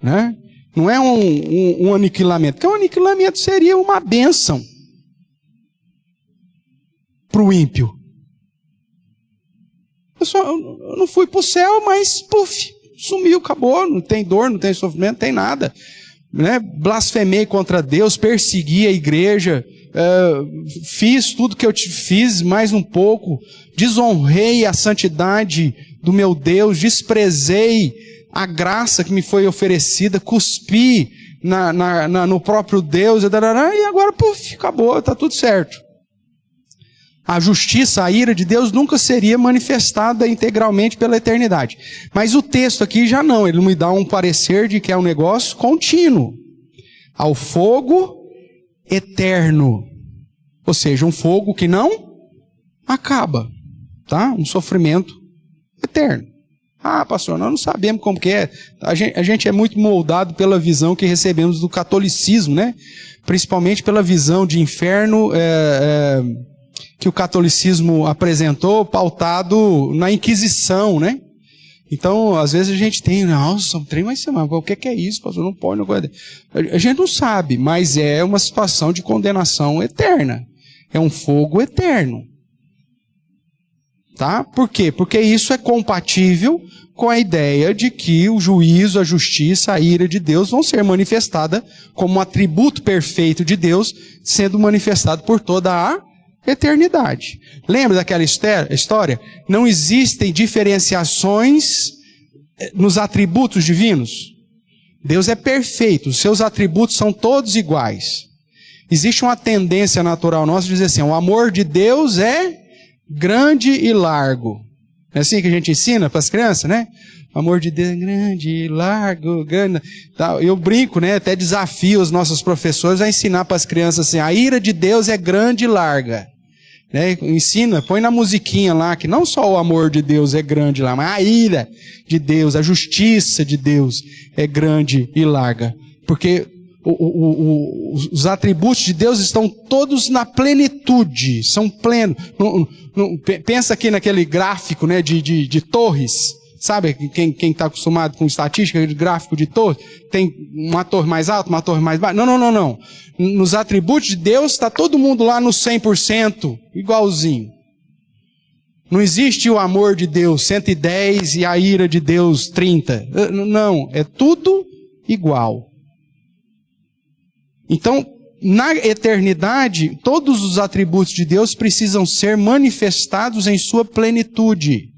Né? Não é um aniquilamento, porque um aniquilamento seria uma bênção para o ímpio. Eu não fui para o céu, mas puf, sumiu, acabou, não tem dor, não tem sofrimento, não tem nada. Né? Blasfemei contra Deus, persegui a igreja, fiz tudo que eu fiz, mais um pouco, desonrei a santidade do meu Deus, desprezei a graça que me foi oferecida, cuspi no próprio Deus, e agora, puf, acabou, está tudo certo. A justiça, a ira de Deus nunca seria manifestada integralmente pela eternidade. Mas o texto aqui já não, ele me dá um parecer de que é um negócio contínuo. Ao fogo eterno. Ou seja, um fogo que não acaba. Tá? Um sofrimento eterno. Ah, pastor, nós não sabemos como que é. A gente é muito moldado pela visão que recebemos do catolicismo, né? Principalmente pela visão de inferno que o catolicismo apresentou, pautado na Inquisição, né? Então, às vezes a gente tem, nossa, um trem vai ser, mas o que é isso, pastor? Não pode, não pode. A gente não sabe, mas é uma situação de condenação eterna. É um fogo eterno. Tá? Por quê? Porque isso é compatível com a ideia de que o juízo, a justiça, a ira de Deus vão ser manifestada como um atributo perfeito de Deus, sendo manifestado por toda a eternidade. Lembra daquela história? Não existem diferenciações nos atributos divinos. Deus é perfeito, os seus atributos são todos iguais. Existe uma tendência natural nossa de dizer assim, o amor de Deus é grande e largo. É assim que a gente ensina para as crianças, né? O amor de Deus é grande, largo, grande. Eu brinco, né? Até desafio os nossos professores a ensinar para as crianças assim, a ira de Deus é grande e larga. Né? Ensina, põe na musiquinha lá, que não só o amor de Deus é grande lá, mas a ira de Deus, a justiça de Deus é grande e larga. Porque os atributos de Deus estão todos na plenitude, são plenos. Pensa aqui naquele gráfico, né, de torres. Sabe, quem está acostumado com estatística, de gráfico de torre, tem uma torre mais alta, uma torre mais baixa. Não. Nos atributos de Deus está todo mundo lá no 100%, igualzinho. Não existe o amor de Deus 110 e a ira de Deus 30. Não, é tudo igual. Então, na eternidade, todos os atributos de Deus precisam ser manifestados em sua plenitude.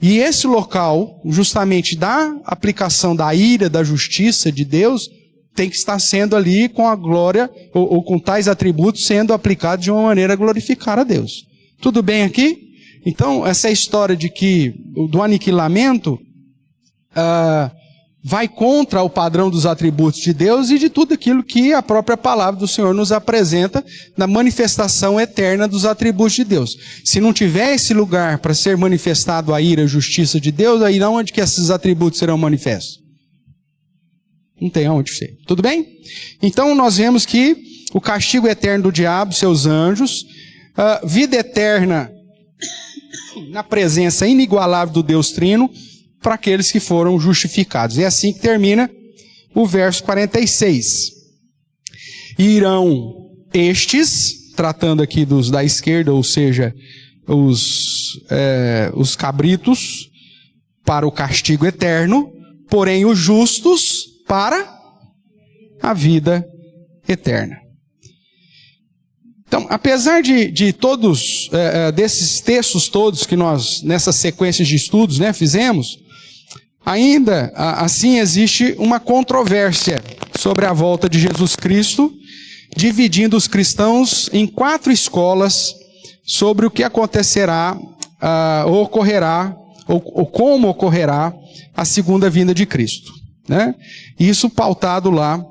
E esse local, justamente da aplicação da ira, da justiça de Deus, tem que estar sendo ali com a glória, ou com tais atributos sendo aplicados de uma maneira a glorificar a Deus. Tudo bem aqui? Então, essa história de que, do aniquilamento, vai contra o padrão dos atributos de Deus e de tudo aquilo que a própria palavra do Senhor nos apresenta na manifestação eterna dos atributos de Deus. Se não tiver esse lugar para ser manifestado a ira e a justiça de Deus, aí onde que esses atributos serão manifestos? Não tem aonde ser. Tudo bem? Então nós vemos que o castigo eterno do diabo, seus anjos, vida eterna na presença inigualável do Deus Trino, para aqueles que foram justificados. É assim que termina o verso 46. Irão estes, tratando aqui dos da esquerda, ou seja, os cabritos, para o castigo eterno, porém os justos para a vida eterna. Então, apesar de todos, desses textos todos que nós, nessas sequências de estudos, fizemos, ainda assim existe uma controvérsia sobre a volta de Jesus Cristo, dividindo os cristãos em 4 escolas sobre o que acontecerá, ou ocorrerá, ou como ocorrerá a segunda vinda de Cristo. Isso pautado lá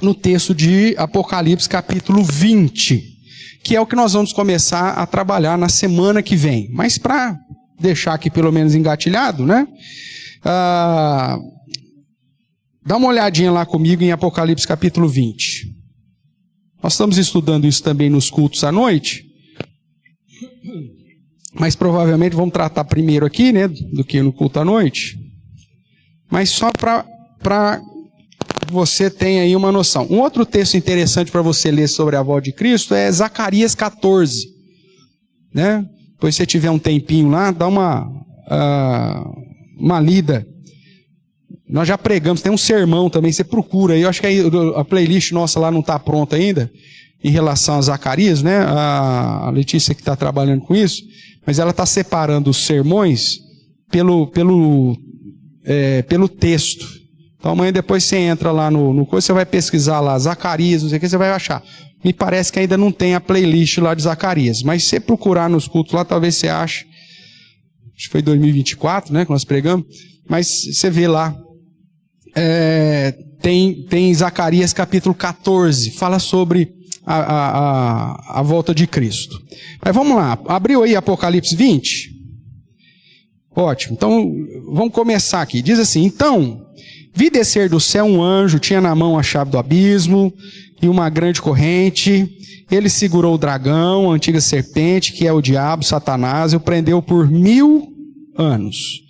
no texto de Apocalipse capítulo 20, que é o que nós vamos começar a trabalhar na semana que vem. Mas para deixar aqui pelo menos engatilhado, dá uma olhadinha lá comigo em Apocalipse capítulo 20. Nós estamos estudando isso também nos cultos à noite, mas provavelmente vamos tratar primeiro aqui, do que no culto à noite. Mas só para você ter aí uma noção. Um outro texto interessante para você ler sobre a volta de Cristo é Zacarias 14. Depois se você tiver um tempinho lá, dá uma lida. Nós já pregamos, tem um sermão também, você procura aí. Eu acho que a playlist nossa lá não está pronta ainda, em relação a Zacarias, a Letícia que está trabalhando com isso, mas ela está separando os sermões pelo texto. Então amanhã depois você entra lá no coisa, você vai pesquisar lá Zacarias, não sei o que, você vai achar. Me parece que ainda não tem a playlist lá de Zacarias, mas se você procurar nos cultos lá, talvez você ache. Acho que foi 2024, que nós pregamos, mas você vê lá, tem Zacarias capítulo 14, fala sobre a volta de Cristo. Mas vamos lá, abriu aí Apocalipse 20? Ótimo, então vamos começar aqui. Diz assim: então, vi descer do céu um anjo, tinha na mão a chave do abismo e uma grande corrente. Ele segurou o dragão, a antiga serpente, que é o diabo, Satanás, e o prendeu por 1000 anos.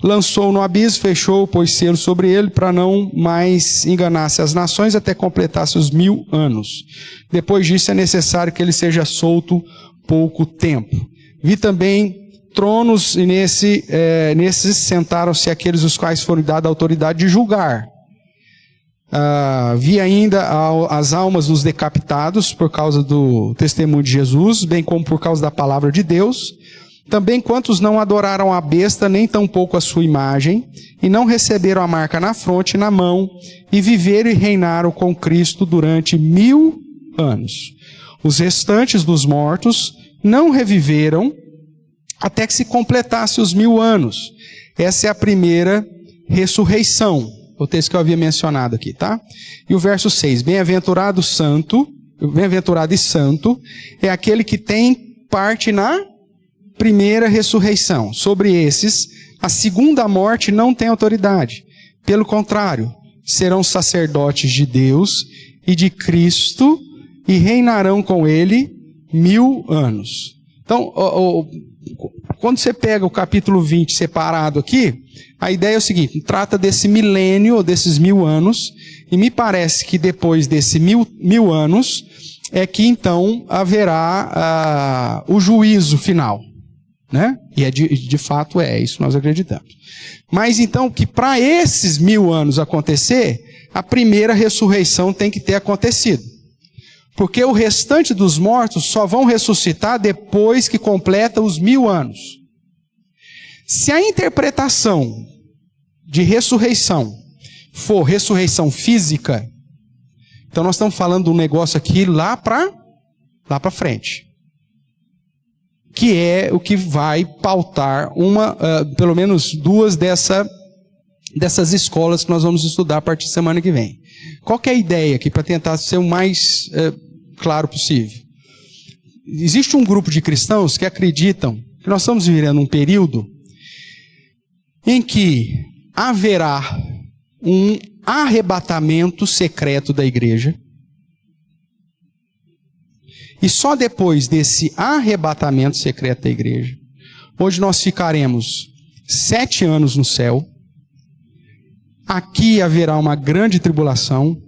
Lançou-o no abismo, fechou, pôs selo sobre ele, para não mais enganasse as nações até completasse os 1000 anos. Depois disso é necessário que ele seja solto pouco tempo. Vi também tronos, e nesses sentaram-se aqueles os quais foram dada a autoridade de julgar. Vi ainda as almas dos decapitados por causa do testemunho de Jesus, bem como por causa da palavra de Deus. Também quantos não adoraram a besta, nem tampouco a sua imagem, e não receberam a marca na fronte e na mão, e viveram e reinaram com Cristo durante 1000 anos. Os restantes dos mortos não reviveram até que se completasse os 1000 anos. Essa é a primeira ressurreição, o texto que eu havia mencionado aqui, tá? E o verso 6, bem-aventurado e santo é aquele que tem parte na primeira ressurreição. Sobre esses, a segunda morte não tem autoridade. Pelo contrário, serão sacerdotes de Deus e de Cristo e reinarão com ele 1000 anos. Então, quando você pega o capítulo 20 separado aqui, a ideia é o seguinte: trata desse milênio, ou desses 1000 anos, e me parece que depois desse mil anos é que então haverá o juízo final. E de fato é isso, nós acreditamos. Mas então que para esses 1000 anos acontecer, a primeira ressurreição tem que ter acontecido. Porque o restante dos mortos só vão ressuscitar depois que completa os 1000 anos. Se a interpretação de ressurreição for ressurreição física, então nós estamos falando de um negócio aqui lá para frente. Que é o que vai pautar pelo menos 2 dessas escolas que nós vamos estudar a partir da semana que vem. Qual que é a ideia aqui, para tentar ser o mais claro possível? Existe um grupo de cristãos que acreditam que nós estamos vivendo um período em que haverá um arrebatamento secreto da igreja, e só depois desse arrebatamento secreto da igreja, onde nós ficaremos 7 anos no céu, aqui haverá uma grande tribulação,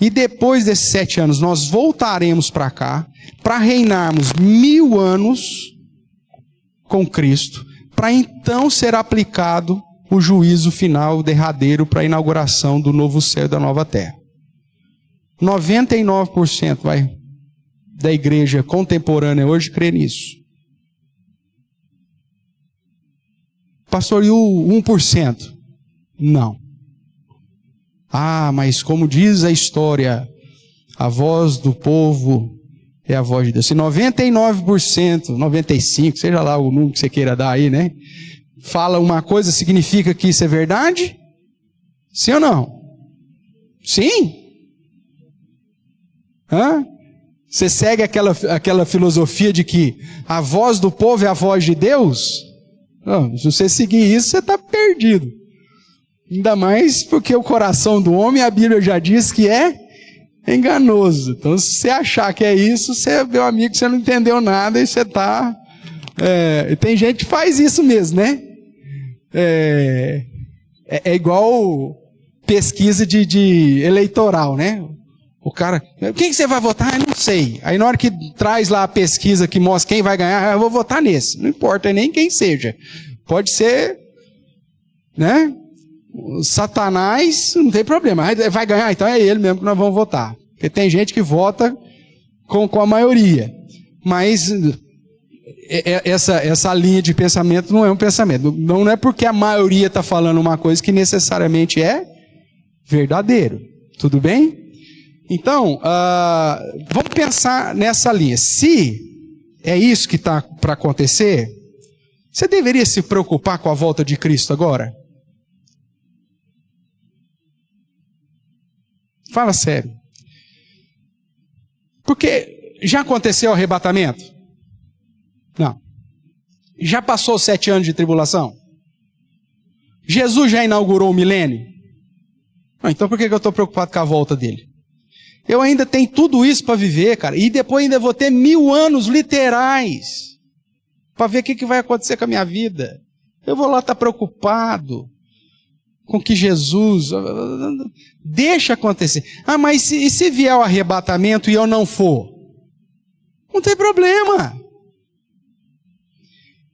e depois desses 7 anos nós voltaremos para cá, para reinarmos 1000 anos com Cristo, para então ser aplicado o juízo final derradeiro para a inauguração do novo céu e da nova terra. 99% da igreja contemporânea hoje crê nisso. Pastor, e o 1%? Não. Mas como diz a história, a voz do povo é a voz de Deus. Se 99%, 95%, seja lá o número que você queira dar aí, né? Fala uma coisa, significa que isso é verdade? Sim ou não? Sim? Você segue aquela filosofia de que a voz do povo é a voz de Deus? Não, se você seguir isso, você está perdido. Ainda mais porque o coração do homem, a Bíblia já diz que é enganoso. Então, se você achar que é isso, meu amigo, você não entendeu nada e você está... tem gente que faz isso mesmo, né? É igual pesquisa de eleitoral, né? O cara, quem que você vai votar? Eu não sei. Aí na hora que traz lá a pesquisa que mostra quem vai ganhar, eu vou votar nesse. Não importa nem quem seja. Pode ser, né? Satanás, não tem problema. Vai ganhar, então é ele mesmo que nós vamos votar. Porque tem gente que vota com a maioria. Mas essa linha de pensamento não é um pensamento. Não é porque a maioria está falando uma coisa que necessariamente é verdadeiro. Tudo bem? Então, vamos pensar nessa linha. Se é isso que está para acontecer, você deveria se preocupar com a volta de Cristo agora? Fala sério. Porque já aconteceu o arrebatamento? Não. Já passou os 7 anos de tribulação? Jesus já inaugurou o milênio? Não, então por que eu estou preocupado com a volta dele? Eu ainda tenho tudo isso para viver, cara. E depois ainda vou ter 1000 anos literais para ver o que vai acontecer com a minha vida. Eu vou lá estar preocupado com que Jesus... Deixa acontecer. Mas e se vier o arrebatamento e eu não for? Não tem problema.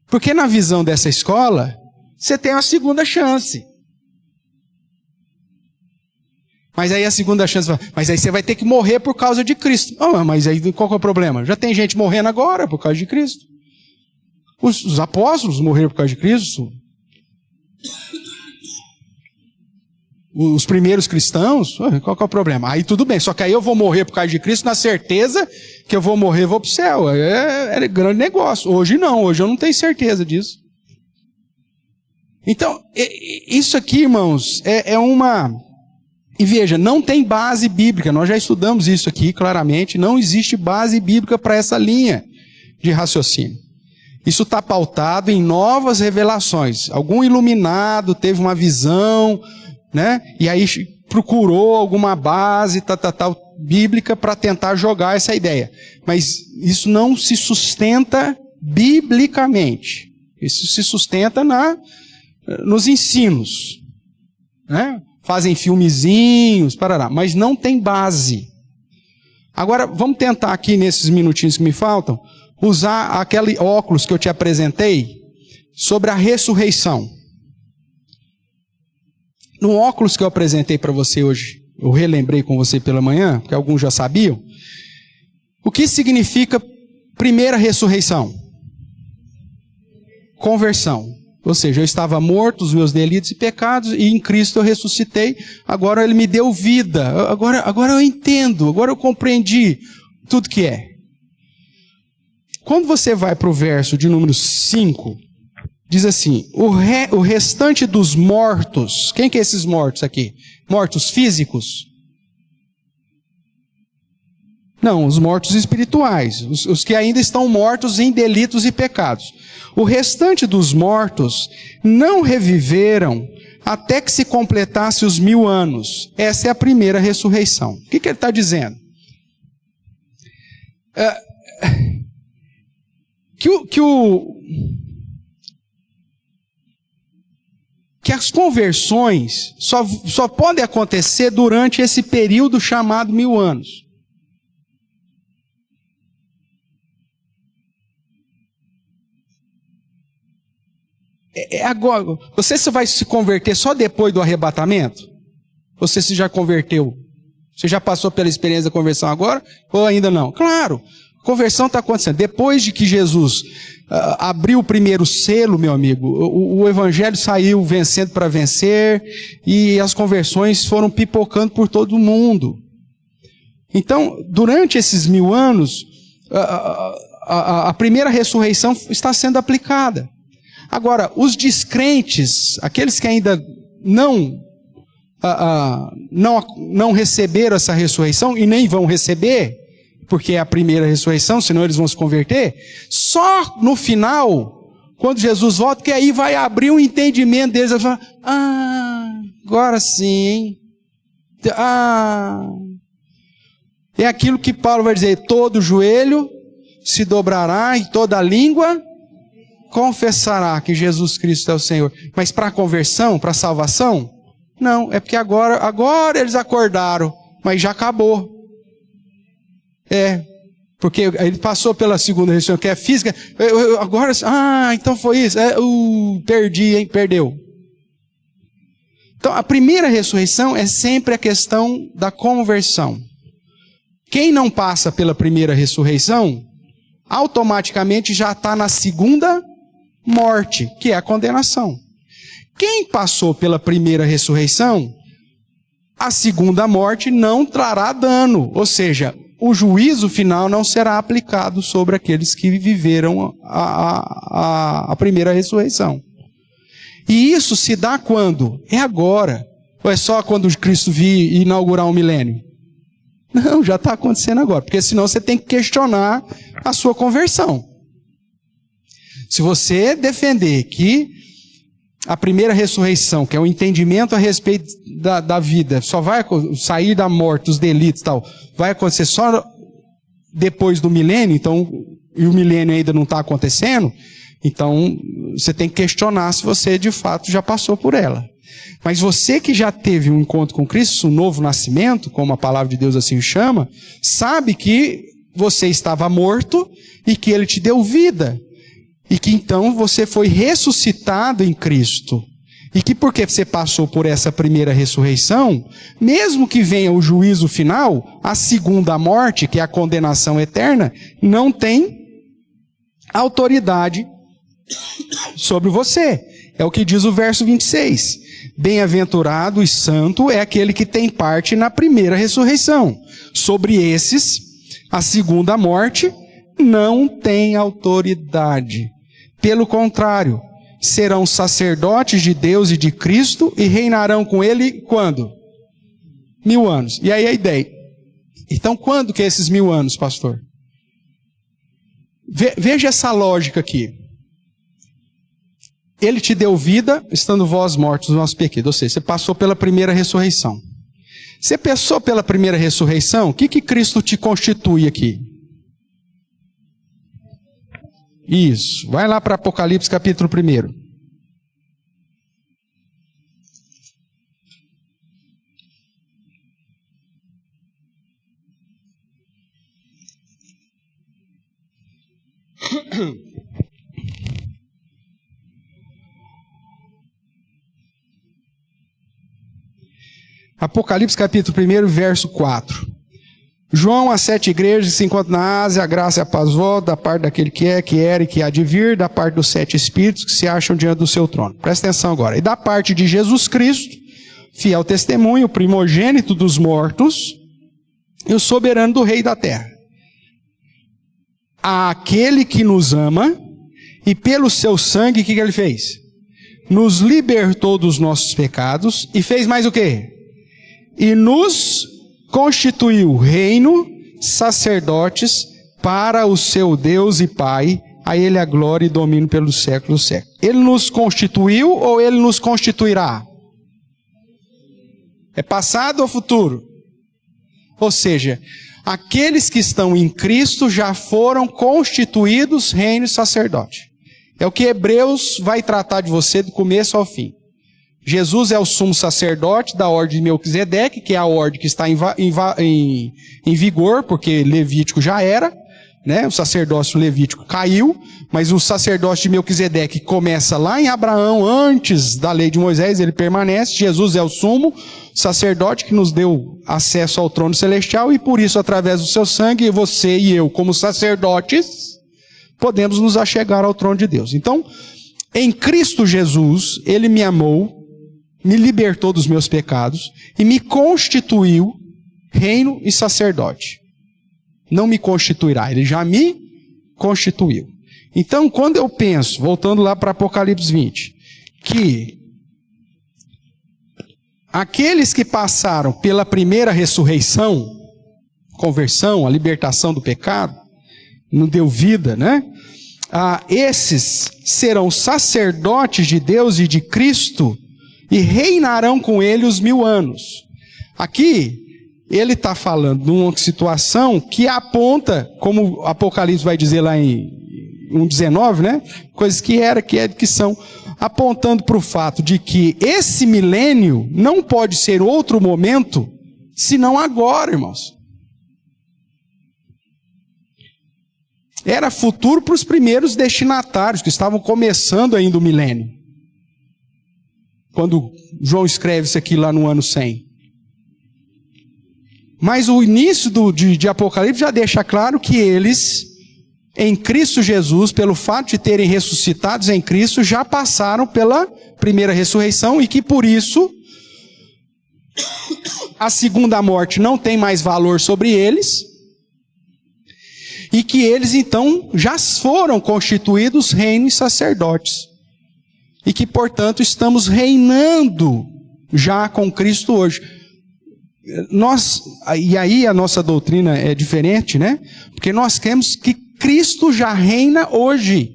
Porque na visão dessa escola, você tem uma segunda chance. Mas aí a segunda chance, mas aí você vai ter que morrer por causa de Cristo. Mas aí qual que é o problema? Já tem gente morrendo agora por causa de Cristo. Os apóstolos morreram por causa de Cristo. Os primeiros cristãos, qual que é o problema? Aí tudo bem, só que aí eu vou morrer por causa de Cristo na certeza que eu vou morrer e vou para o céu. É grande negócio. Hoje não, hoje eu não tenho certeza disso. Então, isso aqui, irmãos, é uma... E veja, não tem base bíblica, nós já estudamos isso aqui claramente, não existe base bíblica para essa linha de raciocínio. Isso está pautado em novas revelações. Algum iluminado teve uma visão, né? E aí procurou alguma base bíblica para tentar jogar essa ideia. Mas isso não se sustenta biblicamente. Isso se sustenta nos ensinos, né? Fazem filmezinhos, parará, mas não tem base. Agora, vamos tentar aqui, nesses minutinhos que me faltam, usar aquele óculos que eu te apresentei sobre a ressurreição. No óculos que eu apresentei para você hoje eu relembrei com você pela manhã, porque alguns já sabiam. O que significa primeira ressurreição? Conversão. Ou seja, eu estava morto, os meus delitos e pecados, e em Cristo eu ressuscitei, agora Ele me deu vida, agora eu entendo, agora eu compreendi tudo que é. Quando você vai para o verso de número 5, diz assim, o restante dos mortos, quem que é esses mortos aqui? Mortos físicos? Não, os mortos espirituais, os que ainda estão mortos em delitos e pecados. O restante dos mortos não reviveram até que se completasse os 1000 anos. Essa é a primeira ressurreição. O que ele está dizendo? Que as conversões só podem acontecer durante esse período chamado 1000 anos. Agora, você vai se converter só depois do arrebatamento? Ou você se já converteu? Você já passou pela experiência da conversão agora? Ou ainda não? Claro, a conversão está acontecendo. Depois de que Jesus abriu o primeiro selo, meu amigo, o evangelho saiu vencendo para vencer e as conversões foram pipocando por todo o mundo. Então, durante esses 1000 anos, a primeira ressurreição está sendo aplicada. Agora, os descrentes, aqueles que ainda não receberam essa ressurreição e nem vão receber, porque é a primeira ressurreição, senão eles vão se converter, só no final, quando Jesus volta, que aí vai abrir um entendimento deles, vai falar, agora sim, hein? É aquilo que Paulo vai dizer, todo joelho se dobrará e toda língua confessará que Jesus Cristo é o Senhor. Mas para a conversão, para a salvação, não, é porque agora eles acordaram, mas já acabou. Porque ele passou pela segunda ressurreição, que é física, agora, então foi isso, perdi, hein, perdeu. Então a primeira ressurreição é sempre a questão da conversão. Quem não passa pela primeira ressurreição, automaticamente já está na segunda morte, que é a condenação. Quem passou pela primeira ressurreição, a segunda morte não trará dano, ou seja, o juízo final não será aplicado sobre aqueles que viveram a primeira ressurreição. E isso se dá quando? É agora. Ou é só quando Cristo vir e inaugurar um milênio? Não, já está acontecendo agora, porque senão você tem que questionar a sua conversão. Se você defender que a primeira ressurreição, que é o entendimento a respeito da vida, só vai sair da morte, dos delitos e tal, vai acontecer só depois do milênio, então, e o milênio ainda não está acontecendo, então você tem que questionar se você de fato já passou por ela. Mas você que já teve um encontro com Cristo, um novo nascimento, como a palavra de Deus assim chama, sabe que você estava morto e que Ele te deu vida. E que então você foi ressuscitado em Cristo. E que porque você passou por essa primeira ressurreição, mesmo que venha o juízo final, a segunda morte, que é a condenação eterna, não tem autoridade sobre você. É o que diz o verso 26. Bem-aventurado e santo é aquele que tem parte na primeira ressurreição. Sobre esses, a segunda morte não tem autoridade. Pelo contrário, serão sacerdotes de Deus e de Cristo e reinarão com Ele quando? 1000 anos. E aí a ideia. Então quando que é esses 1000 anos, pastor? Veja essa lógica aqui. Ele te deu vida, estando vós mortos no nosso pecado. Ou seja, você passou pela primeira ressurreição. Você passou pela primeira ressurreição, o que Cristo te constitui aqui? Isso. Vai lá para Apocalipse capítulo 1. Apocalipse capítulo 1, verso 4. João, as 7 igrejas que se encontram na Ásia, a graça e a paz volta da parte daquele que é, que era e que há de vir, da parte dos 7 espíritos que se acham diante do seu trono. Presta atenção agora. E da parte de Jesus Cristo, fiel testemunho, primogênito dos mortos e o soberano do rei da terra. Aquele que nos ama e pelo seu sangue, o que ele fez? Nos libertou dos nossos pecados e fez mais o quê? E nos constituiu reino, sacerdotes para o seu Deus e Pai, a Ele a glória e domínio pelos séculos dos séculos. Ele nos constituiu ou Ele nos constituirá? É passado ou futuro? Ou seja, aqueles que estão em Cristo já foram constituídos reino e sacerdote. É o que Hebreus vai tratar de você do começo ao fim. Jesus é o sumo sacerdote da ordem de Melquisedeque, que é a ordem que está em vigor, porque Levítico já era, né? O sacerdócio levítico caiu, mas o sacerdócio de Melquisedeque começa lá em Abraão, antes da lei de Moisés, ele permanece. Jesus é o sumo sacerdote que nos deu acesso ao trono celestial e por isso, através do seu sangue, você e eu, como sacerdotes, podemos nos achegar ao trono de Deus. Então, em Cristo Jesus, Ele me amou, me libertou dos meus pecados e me constituiu reino e sacerdote. Não me constituirá, Ele já me constituiu. Então, quando eu penso, voltando lá para Apocalipse 20, que aqueles que passaram pela primeira ressurreição, conversão, a libertação do pecado, não deu vida, né? Esses serão sacerdotes de Deus e de Cristo e reinarão com Ele os 1000 anos. Aqui, ele está falando de uma situação que aponta, como o Apocalipse vai dizer lá em 1:19, né? Coisas que era, que é, que são, apontando para o fato de que esse milênio não pode ser outro momento, senão agora, irmãos. Era futuro para os primeiros destinatários, que estavam começando ainda o milênio. Quando João escreve isso aqui lá no ano 100. Mas o início de Apocalipse já deixa claro que eles, em Cristo Jesus, pelo fato de terem ressuscitados em Cristo, já passaram pela primeira ressurreição e que por isso a segunda morte não tem mais valor sobre eles e que eles então já foram constituídos reino e sacerdotes e que portanto estamos reinando já com Cristo hoje. E aí a nossa doutrina é diferente, né? Porque nós queremos que Cristo já reina hoje.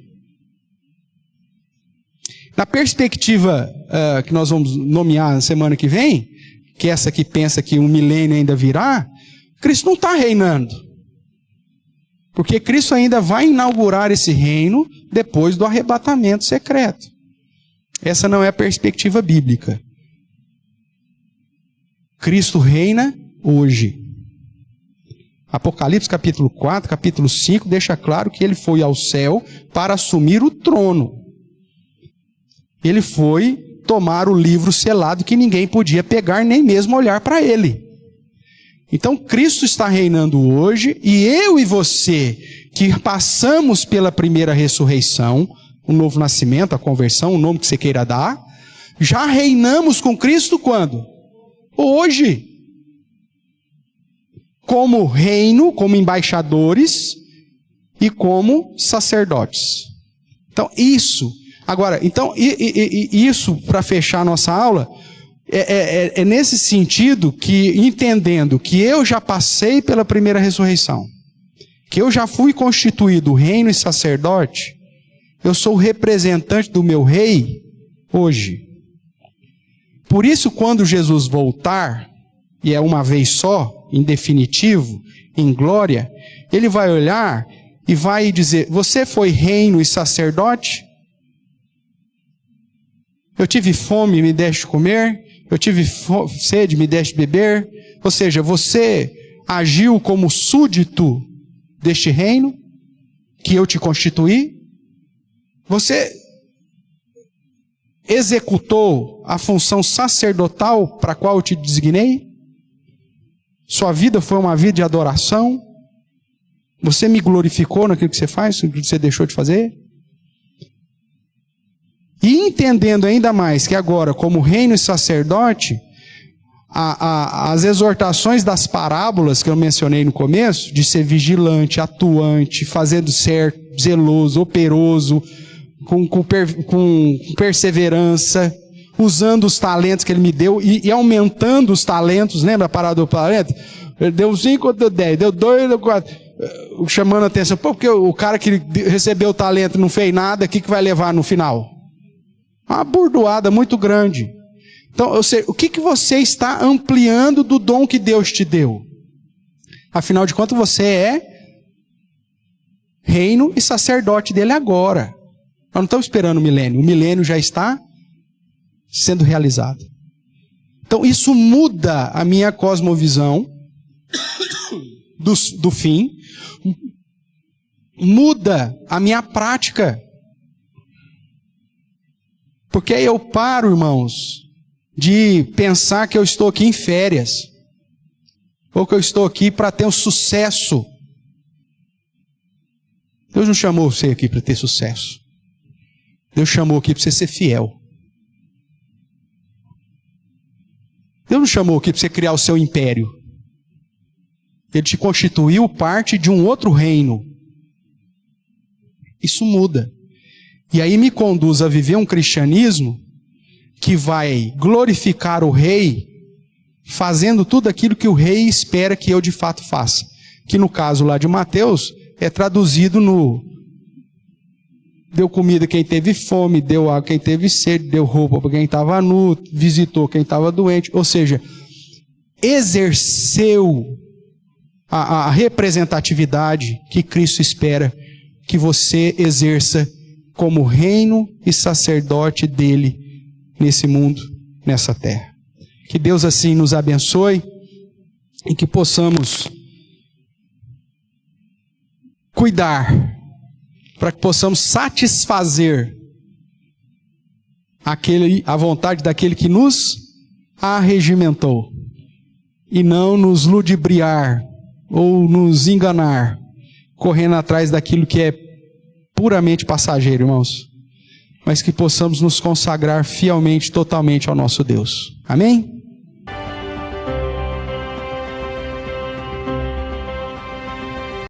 Na perspectiva que nós vamos nomear na semana que vem, que é essa que pensa que um milênio ainda virá, Cristo não está reinando. Porque Cristo ainda vai inaugurar esse reino depois do arrebatamento secreto. Essa não é a perspectiva bíblica. Cristo reina hoje. Apocalipse capítulo 4, capítulo 5, deixa claro que ele foi ao céu para assumir o trono. Ele foi tomar o livro selado que ninguém podia pegar, nem mesmo olhar para ele. Então Cristo está reinando hoje e eu e você, que passamos pela primeira ressurreição, o novo nascimento, a conversão, o nome que você queira dar, já reinamos com Cristo quando? Hoje, como reino, como embaixadores e como sacerdotes. Então, isso, agora, isso para fechar a nossa aula, é nesse sentido que, entendendo que eu já passei pela primeira ressurreição, que eu já fui constituído reino e sacerdote, eu sou o representante do meu rei hoje. Por isso, quando Jesus voltar, e é uma vez só, em definitivo, em glória, ele vai olhar e vai dizer: você foi reino e sacerdote? Eu tive fome, me deste comer? Eu tive sede, me deste beber? Ou seja, você agiu como súdito deste reino que eu te constituí? executou a função sacerdotal para a qual eu te designei? Sua vida foi uma vida de adoração? Você me glorificou naquilo que você faz, naquilo que você deixou de fazer? E entendendo ainda mais que agora, como reino e sacerdote, as exortações das parábolas que eu mencionei no começo, de ser vigilante, atuante, fazendo certo, zeloso, operoso, com perseverança, usando os talentos que ele me deu e aumentando os talentos. Lembra a parada do talento? Ele deu 5, deu 10, deu 2, deu 4. Chamando a atenção, porque o cara que recebeu o talento e não fez nada, o que vai levar no final? Uma burdoada muito grande. Então, o que você está ampliando do dom que Deus te deu? Afinal de contas, você é reino e sacerdote dele agora. Nós não estamos esperando o milênio já está sendo realizado. Então, isso muda a minha cosmovisão do fim, muda a minha prática. Porque aí eu paro, irmãos, de pensar que eu estou aqui em férias, ou que eu estou aqui para ter um sucesso. Deus não chamou você aqui para ter sucesso. Deus chamou aqui para você ser fiel. Deus não chamou aqui para você criar o seu império. Ele te constituiu parte de um outro reino. Isso muda. E aí me conduz a viver um cristianismo que vai glorificar o rei, fazendo tudo aquilo que o rei espera que eu de fato faça. Que no caso lá de Mateus, é traduzido no: deu comida quem teve fome, deu água quem teve sede, deu roupa para quem estava nu, visitou quem estava doente. Ou seja, exerceu a representatividade que Cristo espera que você exerça como reino e sacerdote dele nesse mundo, nessa terra. Que Deus assim nos abençoe e que possamos cuidar para que possamos satisfazer a vontade daquele que nos arregimentou e não nos ludibriar ou nos enganar, correndo atrás daquilo que é puramente passageiro, irmãos, mas que possamos nos consagrar fielmente, totalmente ao nosso Deus. Amém?